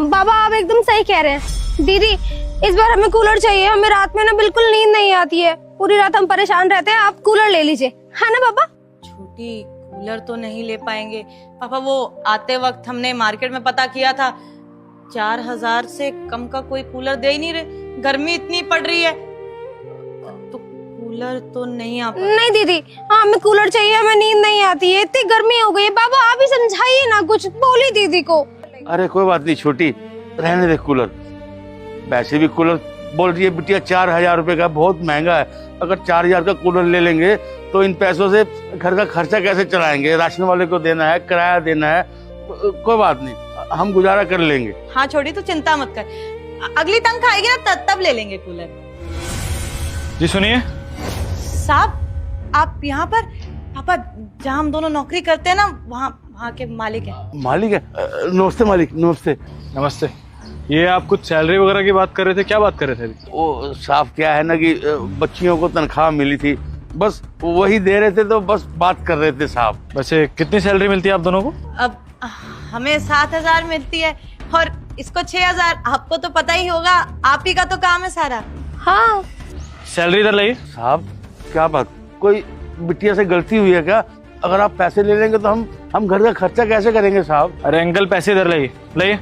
बाबा आप एकदम सही कह रहे हैं। दीदी इस बार हमें कूलर चाहिए, हमें रात में ना बिल्कुल नींद नहीं आती है, पूरी रात हम परेशान रहते हैं। आप कूलर ले लीजिए, है ना पापा? छोटी, कूलर तो नहीं ले पाएंगे पापा। वो आते वक्त हमने मार्केट में पता किया था, 4,000 से कम का कोई कूलर दे ही नहीं रहे। गर्मी इतनी पड़ रही है तो कूलर तो नहीं आ पाएगा। नहीं दीदी, हाँ हमें कूलर चाहिए, हमें नींद नहीं आती है, इतनी गर्मी हो गई है। बाबा आप ही समझाइए ना, कुछ बोली दीदी को। अरे कोई बात नहीं छोटी, रहने दे कूलर। वैसे भी कूलर बोल रही है बिटिया 4,000 रुपए का, बहुत महंगा है। अगर 4,000 का कूलर ले लेंगे तो इन पैसों से घर का खर्चा कैसे चलाएंगे? राशन वाले को देना है, किराया देना है। कोई बात नहीं, हम गुजारा कर लेंगे। हाँ छोटी, तू चिंता मत कर, अगली तनख्वाह आएगी ना तब ले लेंगे कूलर। जी सुनिए साहब, आप यहाँ पर? पापा, जहाँ हम दोनों नौकरी करते हैं ना, वहाँ के मालिक हैं। मालिक है? नमस्ते मालिक। नमस्ते। नमस्ते। ये आप कुछ सैलरी वगैरह की बात कर रहे थे, क्या बात कर रहे थे अभी? वो साफ क्या है ना कि बच्चियों को तनख्वाह मिली थी, बस वही दे रहे थे, तो बस बात कर रहे थे साहब। वैसे कितनी सैलरी मिलती है आप दोनों को? अब हमें 7,000 मिलती है और इसको 6,000। आपको तो पता ही होगा, आप ही का तो काम है सारा। हाँ सैलरी इधर लाइए। साहब क्या बात, कोई बिटिया से गलती हुई है क्या? अगर आप पैसे ले लेंगे तो हम घर का खर्चा कैसे करेंगे साहब? अरे अंकल पैसे इधर लाइए, लाइए।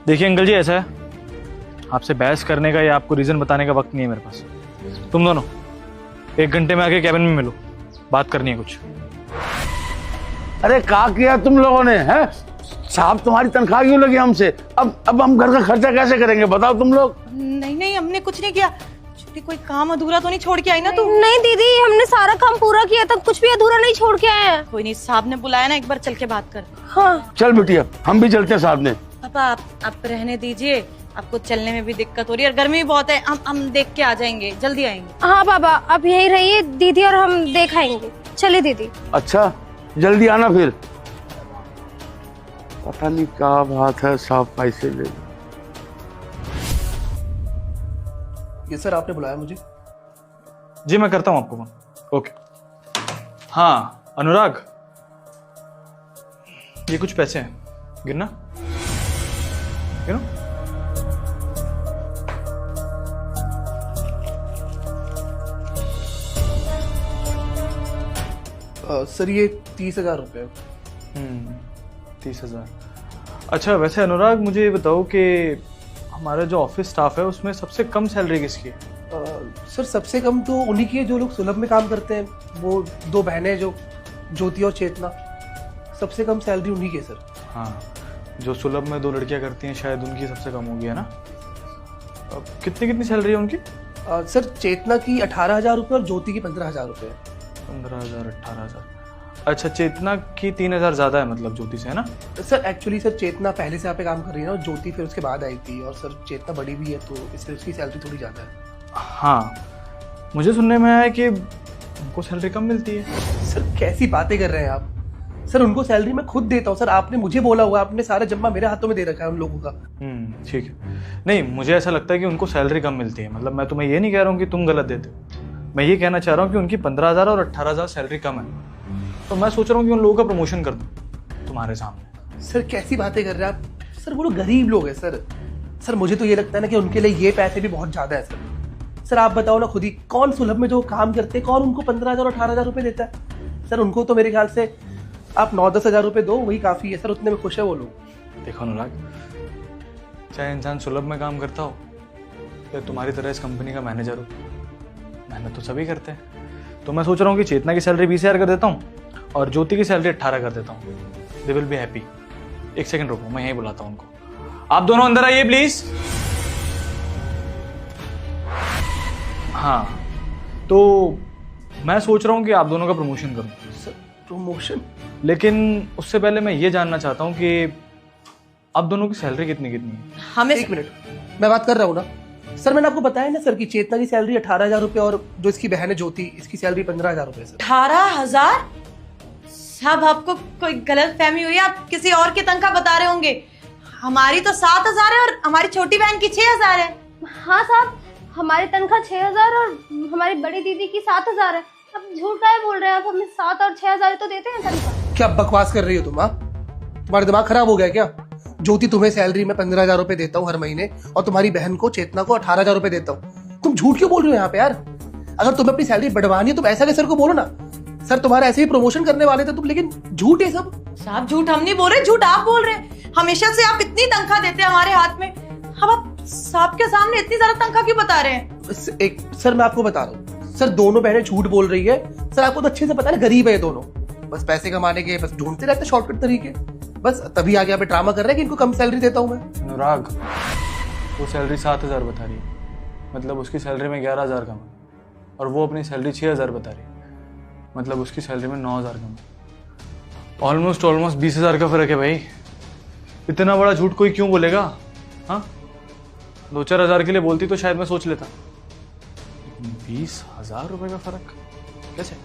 देखिए अंकल जी, ऐसा है, आपसे बहस करने का या आपको रीजन बताने का वक्त नहीं है मेरे पास। तुम दोनों 1 घंटे में आके कैबिन में मिलो, बात करनी है कुछ। अरे क्या किया तुम लोगों ने? हैं साहब, तुम्हारी तनख्वाह क्यों लगी हमसे? अब हम घर का खर्चा कैसे करेंगे बताओ तुम लोग? नहीं, हमने कुछ नहीं किया। छोटी, कोई काम अधूरा तो नहीं छोड़ के आई ना तू? नहीं दीदी, हमने सारा काम पूरा किया था, कुछ भी अधूरा नहीं छोड़ के आए हैं। कोई नहीं, साहब ने बुलाया ना, एक बार चल के बात कर। हाँ चल बिटिया, हम भी चलते हैं साहब ने। पापा आप रहने दीजिए, आपको चलने में भी दिक्कत हो रही है और गर्मी भी बहुत है। हम देख के आ जाएंगे, जल्दी आएंगे। हाँ बाबा, आप यही रहिए, दीदी और हम देख आएंगे। चलिए दीदी। अच्छा, जल्दी आना फिर। पता नहीं क्या बात है, साहब पैसे ले। ये सर आपने बुलाया मुझे? जी मैं करता हूँ आपको फोन। ओके। हाँ अनुराग, ये कुछ पैसे हैं, गिनना। गिनो। सर ये 30,000 रुपये। 30,000। अच्छा वैसे अनुराग, मुझे ये बताओ कि हमारा जो ऑफिस स्टाफ है उसमें सबसे कम सैलरी किसकी है? सर सबसे कम तो उन्हीं की है जो लोग सुलभ में काम करते हैं, वो 2 बहनें जो ज्योति और चेतना, सबसे कम सैलरी उन्हीं की है सर। हाँ, जो सुलभ में 2 लड़कियां करती हैं शायद उनकी सबसे कम होगी, है ना? कितनी सैलरी है उनकी? सर चेतना की 18,000 रुपये और ज्योति की 15,000 रुपये। 15,000 18,000। अच्छा, चेतना की 3,000 ज्यादा है मतलब ज्योति से, है ना? सर एक्चुअली सर चेतना पहले से यहाँ पे काम कर रही है ना, और ज्योति फिर उसके बाद आई थी, और सर चेतना बड़ी भी है तो इसलिए उसकी सैलरी थोड़ी ज़्यादा है। हाँ, मुझे सुनने में आया कि उनको सैलरी कम मिलती है। सर कैसी बातें कर रहे हैं आप? सर उनको सैलरी मैं खुद देता हूँ सर, आपने मुझे बोला हुआ, आपने सारा जम्मा मेरे हाथों में दे रखा है उन लोगों का। ठीक है। नहीं, मुझे ऐसा लगता है कि उनको सैलरी कम मिलती है। मतलब मैं तुम्हें ये नहीं कह रहा हूँ कि तुम गलत देते हो, मैं ये कहना चाह रहा हूँ कि उनकी 15,000 और 18,000 सैलरी कम है, तो मैं सोच रहा हूँ कि उन लोगों का प्रमोशन कर दूँ तुम्हारे सामने। सर कैसी बातें कर रहे हैं आप? सर वो लोग गरीब लोग हैं सर। सर मुझे तो ये लगता है ना कि उनके लिए ये पैसे भी बहुत ज्यादा है सर। सर आप बताओ ना खुद ही, कौन सुलभ में जो काम करते हैं कौन उनको 15,000 और 18,000 रुपए देता है? सर उनको तो मेरे ख्याल से आप 9-10 हजार रुपए दो, वही काफी है सर, उतने में खुश है वो लोग। देखो अनुराग, चाहे इंसान सुलभ में काम करता हो या तुम्हारी तरह इस कंपनी का मैनेजर हो, मेहनत तो सभी करते हैं। तो मैं सोच रहा हूँ कि चेतना की सैलरी 20,000 कर देता हूँ और ज्योति की सैलरी 18 कर देता हूँ। They will be happy. एक सेकंड रुको, मैं यहीं बुलाता हूँ उनको। आप दोनों अंदर आइए प्लीज। हाँ, तो मैं सोच रहा हूँ कि आप दोनों का प्रमोशन करूँ। Sir promotion? लेकिन उससे पहले मैं ये जानना चाहता हूँ कि आप दोनों की सैलरी कितनी कितनी है? हमें एक मिनट, मैं बात कर रहा हूँ ना सर। मैंने आपको बताया ना सर कि चेतना की सैलरी 18,000 रुपए और जो इसकी बहन है ज्योति, इसकी सैलरी 15,000 रुपए सर। 18,000? साहब आपको कोई गलत फहमी हुई है, आप किसी और की तनख्वाह बता रहे होंगे। हमारी तो 7,000 है और हमारी छोटी बहन की 6,000 है। हाँ साहब, हमारी तनख्वाह 6,000 और हमारी बड़ी दीदी की 7,000 है। अब झूठ काहे बोल रहे हैं आप? हमें 7 और 6,000 तो देते हैं तनख्वाह। क्या बकवास कर रही हो तुम? तुम्हारा दिमाग खराब हो गया क्या? ज्योति तुम्हें सैलरी में 15,000 रुपए देता हूँ हर महीने और तुम्हारी बहन को चेतना को 18,000 रुपए देता हूँ। तुम झूठ क्यों बोल रहे हो यहाँ पे यार? अगर तुम्हें अपनी सैलरी बढ़वानी है तो ऐसा के सर को बोलो ना। सर तुम्हारा ऐसे ही प्रमोशन करने वाले थे तुम, लेकिन झूठ है सब। साहब झूठ हम नहीं बोल रहे, झूठ आप बोल रहे हैं। हमेशा से आप इतनी तनख्वाह देते हैं हमारे हाथ में, अब आप साहब के सामने इतनी ज्यादा तनख्वाह क्यों बता रहे हैं? एक सर मैं आपको बता रहा हूँ सर, दोनों बहनें झूठ बोल रही है सर। आपको तो अच्छे से पता है गरीब है ये दोनों, बस पैसे कमाने के बस ढूंढते रहते शॉर्टकट तरीके। बस तभी आगे यहाँ पे ड्रामा कर रहे हैं कि इनको कम सैलरी देता हूँ मैं। अनुराग, वो सैलरी 7,000 बता रही है, मतलब उसकी सैलरी में 11,000 कम है, और वो अपनी सैलरी 6,000 बता रही है, मतलब उसकी सैलरी में 9,000 कम है। ऑलमोस्ट 20,000 का फर्क है भाई। इतना बड़ा झूठ कोई क्यों बोलेगा? हाँ, 2-4 हज़ार के लिए बोलती तो शायद मैं सोच लेता। 20,000 रुपए का फर्क कैसे?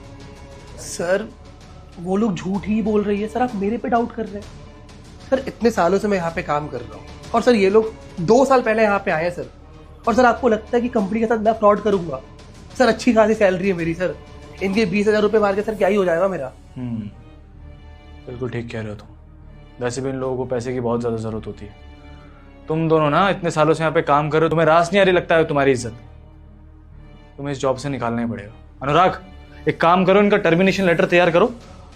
सर वो लोग झूठ ही बोल रही है सर, आप मेरे पे डाउट कर रहे हैं। सर इतने सालों से मैं यहाँ पे काम कर रहा हूँ और सर ये लोग 2 साल पहले यहाँ पे आए हैं सर, और सर आपको लगता है कि कंपनी के साथ मैं फ्रॉड करूंगा? सर अच्छी खासी सैलरी है मेरी सर, इनके 20,000 रुपए मार के सर क्या ही हो जाएगा मेरा। बिल्कुल ठीक कह रहे हो तुम। वैसे भी इन लोगों को पैसे की बहुत ज्यादा जरूरत होती है। तुम दोनों ना इतने सालों से यहाँ पे काम कर रहे हो, तुम्हें रास नहीं आ रही लगता है तुम्हारी इज्जत? तुम्हें इस जॉब से निकालना ही पड़ेगा। अनुराग, एक काम करो, इनका टर्मिनेशन लेटर तैयार करो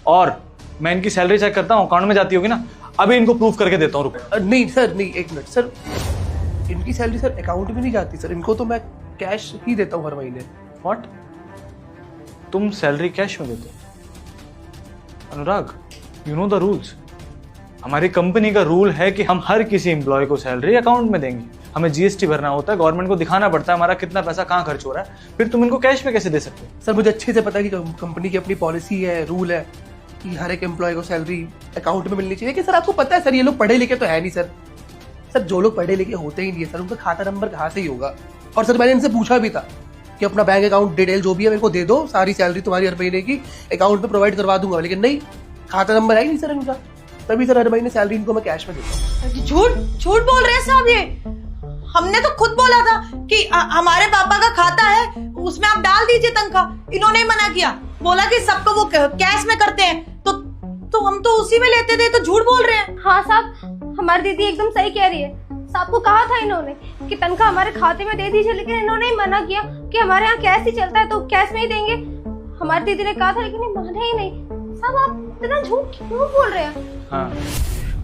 और मैं इनकी सैलरी चेक करता हूँ, अकाउंट में जाती होगी ना, अभी इनको प्रूफ करके देता हूँ। रुको। नहीं सर नहीं, एक मिनट सर, इनकी सैलरी सर अकाउंट में नहीं जाती सर, इनको तो मैं कैश ही देता हूँ हर महीने। व्हाट? तुम सैलरी कैश में देते हो? अनुराग, यू नो द रूल्स। हमारी कंपनी का रूल है कि हम हर किसी एम्प्लॉय को सैलरी अकाउंट में देंगे। हमें जीएसटी भरना होता है, गवर्नमेंट को दिखाना पड़ता है हमारा कितना पैसा कहाँ खर्च हो रहा है, फिर तुम इनको कैश में कैसे दे सकते हो? सर मुझे अच्छे से पता है कि कंपनी की अपनी पॉलिसी है, रूल है कि हर एक एम्प्लॉय को सैलरी अकाउंट में मिलनी चाहिए। कि सर आपको पता है सर, ये लोग पढ़े लिखे तो है नहीं सर। सर जो लोग पढ़े लिखे होते ही नहीं है सर, उनका खाता नंबर कहाँ से ही होगा? और सर मैंने इनसे पूछा भी था कि अपना बैंक अकाउंट डिटेल जो भी है मेरे को दे दो, सारी सैलरी तुम्हारी हर महीने की अकाउंट में प्रोवाइड करवा दूंगा, लेकिन नहीं, खाता नंबर है ही नहीं सर इनका। तभी सर हर महीने सैलरी इनको मैं कैश में देता हूँ। झूठ बोल रहे हैं साहब ये। हमने तो खुद बोला था कि हमारे पापा का खाता है, उसमें आप डाल दीजिए तनख्वाह। इन्होंने मना किया, बोला कि सबको वो कैश में करते हैं, तो हम तो उसी में लेते थे। तो झूठ बोल रहे हैं। हाँ साहब, हमारी दीदी एकदम सही कह रही है। साहब को कहा था इन्होंने कि तनख्वाह हमारे खाते में दे दीजिए, लेकिन इन्होंने ही मना किया कि हमारे यहाँ कैश ही चलता है तो कैश में ही देंगे। हमारी दीदी ने कहा था लेकिन ये माने ही नहीं। साहब आप इतना झूठ क्यों बोल रहे हैं? हाँ,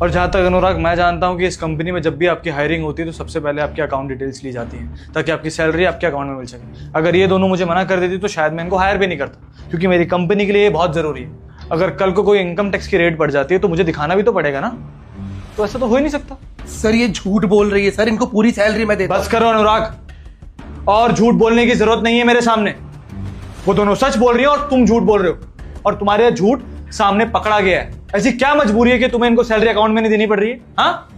और जहाँ तक अनुराग मैं जानता हूँ कि इस कंपनी में जब भी आपकी हायरिंग होती है तो सबसे पहले आपकी अकाउंट डिटेल्स ली जाती हैं ताकि आपकी सैलरी आपके अकाउंट में मिल सके। अगर ये दोनों मुझे मना कर देती तो शायद मैं इनको हायर भी नहीं करता, क्योंकि मेरी कंपनी के लिए ये बहुत जरूरी है। अगर कल को कोई इनकम टैक्स की रेट बढ़ जाती है तो मुझे दिखाना भी तो पड़ेगा ना, तो ऐसा तो हो ही नहीं सकता। सर ये झूठ बोल रही है सर, इनको पूरी सैलरी मैं देता हूं। बस करो अनुराग, और झूठ बोलने की जरूरत नहीं है मेरे सामने। वो दोनों सच बोल रही है और तुम झूठ बोल रहे हो, और तुम्हारे झूठ सामने पकड़ा गया है। ऐसी क्या मजबूरी है कि तुम्हें इनको सैलरी अकाउंट में नहीं देनी पड़ रही है? हाँ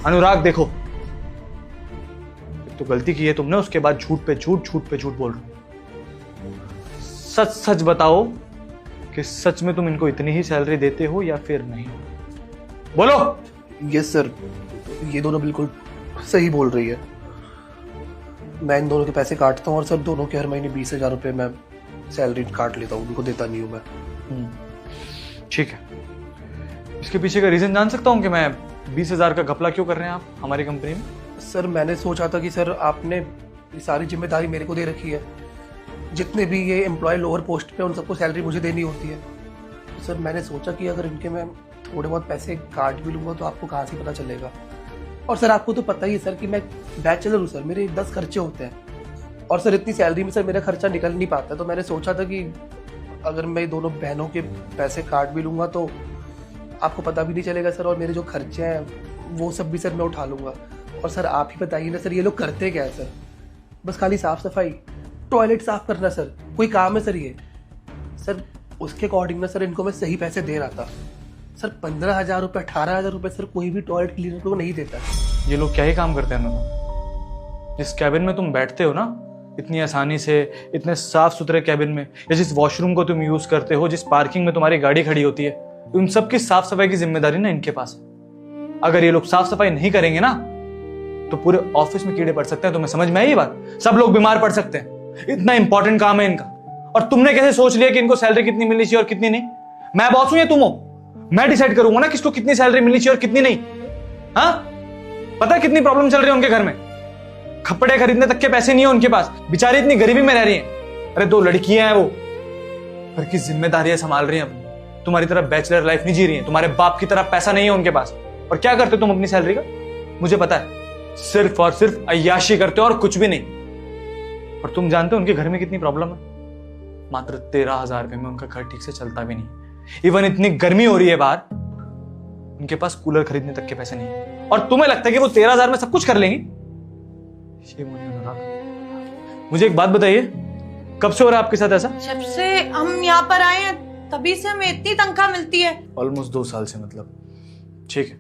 अनुराग देखो, तो गलती की है तुमने, उसके बाद झूठ पे झूठ बोल रहे हो। सच सच बताओ कि सच में तुम इनको इतनी ही सैलरी देते हो या फिर नहीं? बोलो। यस सर, ये दोनों बिल्कुल सही बोल रही है। मैं इन दोनों के पैसे काटता हूँ और सर दोनों के हर महीने 20,000 रुपए मैं सैलरी काट लेता हूँ, उनको देता नहीं हूँ मैं। ठीक है, इसके पीछे का रीजन जान सकता हूँ कि मैं 20,000 का घपला क्यों कर रहे हैं आप हमारी कंपनी में? सर मैंने सोचा था कि सर आपने ये सारी जिम्मेदारी मेरे को दे रखी है, जितने भी ये एम्प्लॉय लोअर पोस्ट पे उन सबको सैलरी मुझे देनी होती है। तो सर मैंने सोचा कि अगर इनके मैं थोड़े बहुत पैसे काट भी लूँगा तो आपको कहाँ से पता चलेगा। और सर आपको तो पता ही है सर कि मैं बैचलर हूँ सर, मेरे 10 खर्चे होते हैं और सर इतनी सैलरी में सर मेरा खर्चा निकल नहीं पाता। तो मैंने सोचा था कि अगर मैं दोनों बहनों के पैसे काट भी लूँगा तो आपको पता भी नहीं चलेगा सर, और मेरे जो खर्चे हैं वो सब भी सर मैं उठा लूँगा। और सर आप ही बताइए ना सर, ये लोग करते क्या है सर? बस खाली साफ सफाई, टॉयलेट साफ करना सर, कोई काम है सर ये? सर उसके अकॉर्डिंग ना सर इनको मैं सही पैसे दे रहा था सर। 15,000 रुपये 18,000 रुपये सर कोई भी टॉयलेट क्लीनर को नहीं देता। ये लोग क्या ही काम करते हैं ना? जिस कैबिन में तुम बैठते हो ना इतनी आसानी से, इतने साफ सुथरे कैबिन में, या जिस वॉशरूम को तुम यूज करते हो, जिस पार्किंग में तुम्हारी गाड़ी खड़ी होती है, उन सब की साफ सफाई की जिम्मेदारी ना इनके पास है। अगर ये लोग साफ सफाई नहीं करेंगे ना तो पूरे ऑफिस में कीड़े पड़ सकते हैं। तुम्हें समझ में आई ये बात? सब लोग बीमार पड़ सकते हैं, इतना इंपॉर्टेंट काम है इनका। और तुमने कैसे सोच लिया कि इनको सैलरी कितनी मिलनी चाहिए और कितनी नहीं? मैं बॉस हूं या तुम हो? मैं डिसाइड करूंगा ना किसको कितनी सैलरी मिलनी चाहिए और कितनी नहीं। हाँ, पता है कितनी प्रॉब्लम चल रही है उनके घर में? कपड़े खरीदने तक के पैसे नहीं है उनके पास, बेचारी इतनी गरीबी में रह रही है। अरे 2 लड़कियां हैं, वो घर की जिम्मेदारियां संभाल रही हैं, तुम्हारी तरह बैचलर लाइफ नहीं जी रही है, तुम्हारे बाप की तरह पैसा नहीं है उनके पास। और क्या करते हो तुम अपनी सैलरी का? मुझे पता है, सिर्फ और सिर्फ अय्याशी करते हो और कुछ भी नहीं। और तुम जानते हो उनके घर में कितनी प्रॉब्लम है? मात्र 13,000 रुपए में उनका घर ठीक से चलता भी नहीं। इवन इतनी गर्मी हो रही है बाहर, उनके पास कूलर खरीदने तक के पैसे नहीं है। और तुम्हें लगता है कि वो 13,000 में सब कुछ कर लेंगी? मुझे एक बात बताइए, कब से हो रहा है आपके साथ ऐसा? जब से हम यहाँ पर आए हैं तभी से हमें इतनी तनख्वाह मिलती है। ऑलमोस्ट 2 साल से, मतलब। ठीक है,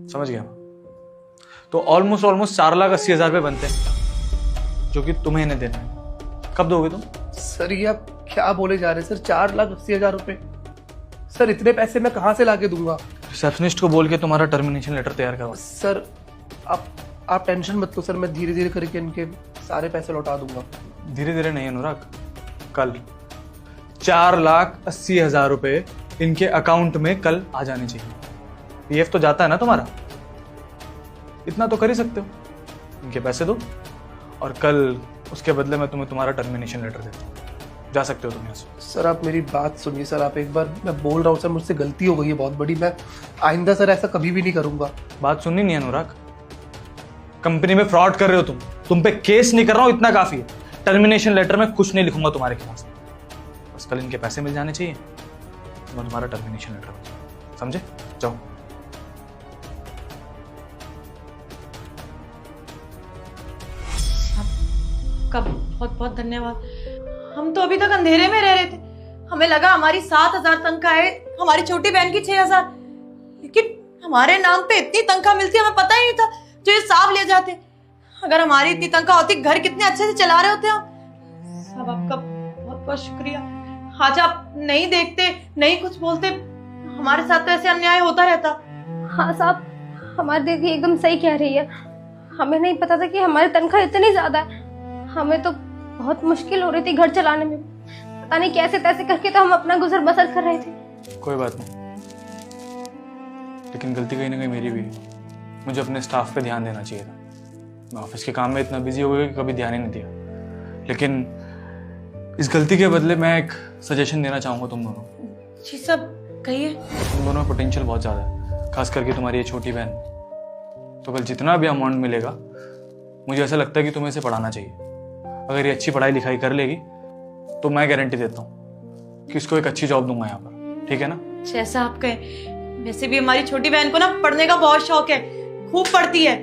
समझ गया। तो ऑलमोस्ट 4,80,000 रुपए बनते हैं जो कि तुम्हें इन्हें देना है। कब दोगे तुम? सर ये आप क्या बोले जा रहे हैं सर? 4,80,000 रुपये सर, इतने पैसे मैं कहाँ से लाके दूंगा? रिसेप्शनिस्ट को बोल के तुम्हारा टर्मिनेशन लेटर तैयार करवा। सर आप टेंशन मत लो सर, मैं धीरे धीरे करके इनके सारे पैसे लौटा दूंगा। धीरे धीरे नहीं अनुराग, कल 4,80,000 रुपए इनके अकाउंट में कल आ जाने चाहिए। पीएफ तो जाता है ना तुम्हारा, इतना तो कर ही सकते हो। इनके पैसे दो और कल उसके बदले में तुम्हें तुम्हारा टर्मिनेशन लेटर देता हूँ। जा सकते हो तुम यहाँ से। सर आप मेरी बात सुनिए सर, आप एक बार, मैं बोल रहा हूँ सर, मुझसे गलती हो गई है बहुत बड़ी, मैं आइंदा सर ऐसा कभी भी नहीं करूंगा। बात सुननी नहीं अनुराग, कंपनी में फ्रॉड कर रहे हो तुम पे केस नहीं कर रहा हूं, इतना काफी है। टर्मिनेशन लेटर में कुछ नहीं लिखूंगा तुम्हारे खिलाफ, बस कल इनके पैसे मिल जाने चाहिए, तो तुम्हारा टर्मिनेशन लेटर हो जाए, समझे? जाओ। आपका बहुत बहुत धन्यवाद। हम तो अभी तक अंधेरे में रह रहे थे, हमें लगा हमारी 7,000 तनख्वाह है, हमारी छोटी बहन की 6,000, लेकिन हमारे नाम पे इतनी तनख्वाह मिलती, हमें पता ही नहीं था। जो ये हिसाब ले जाते, अगर हमारी इतनी तनख्वाह होती घर कितने अच्छे से चला रहे होते हम। सब आपका बहुत बहुत शुक्रिया। आज आप नहीं देखते, नहीं कुछ बोलते, हमारे साथ तो ऐसे अन्याय होता रहता। हाँ साहब, हमारी दीदी एकदम सही कह रही है, हमें नहीं पता था कि हमारी तनख्वाह इतनी ज्यादा है। हमें तो बहुत मुश्किल हो रही थी घर चलाने में, पता नहीं कैसे तैसे करके तो हम अपना गुजर बसर कर रहे थे। कोई बात नहीं, लेकिन गलती कहीं ना कहीं मेरी भी है। मुझे अपने स्टाफ पे ध्यान देना चाहिए था। मैं ऑफिस के काम में इतना बिजी हो गया कि कभी ध्यान ही नहीं दिया। लेकिन इस गलती के बदले मैं एक सजेशन देना चाहूंगा तुम दोनों। जी सब कहिए। तुम दोनों में पोटेंशियल बहुत ज़्यादा है, खास करके तुम्हारी ये छोटी बहन। तो कल जितना भी अमाउंट मिलेगा, मुझे ऐसा लगता है कि तुम्हें इसे पढ़ाना चाहिए। अगर ये अच्छी पढ़ाई लिखाई कर लेगी तो मैं गारंटी देता हूँ कि इसको एक अच्छी जॉब दूंगा यहाँ पर, ठीक है ना? जैसा आप कहें। वैसे भी हमारी छोटी बहन को ना पढ़ने का बहुत शौक है, खूब पढ़ती है।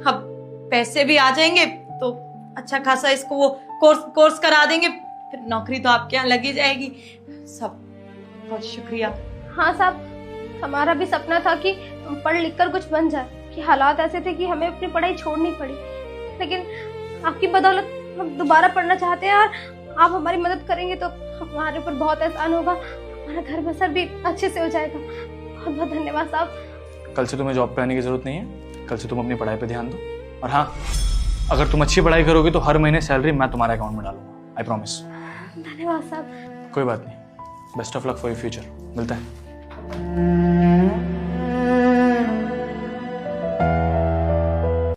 अब पैसे भी आ जाएंगे तो अच्छा खासा इसको वो कोर्स करा देंगे, फिर नौकरी तो आपके यहाँ लगी जाएगी। सब बहुत शुक्रिया। हाँ साहब, हमारा भी सपना था कि हम पढ़ लिख कर कुछ बन जाए, कि हालात ऐसे थे कि हमें अपनी पढ़ाई छोड़नी पड़ी, लेकिन आपकी बदौलत हम दोबारा पढ़ना चाहते हैं और आप हमारी मदद करेंगे तो हमारे ऊपर बहुत एहसान होगा, हमारा घर बसर भी अच्छे से हो जाएगा। बहुत बहुत धन्यवाद साहब। कल से तुम्हें जॉब पे आने की जरूरत नहीं है, कल से तुम अपनी पढ़ाई पे ध्यान दो। और हाँ, अगर तुम अच्छी पढ़ाई करोगे तो हर महीने सैलरी मैं तुम्हारे अकाउंट में डालूंगा, आई प्रॉमिस। धन्यवाद साहब। कोई बात नहीं, best of luck for your future. मिलता है।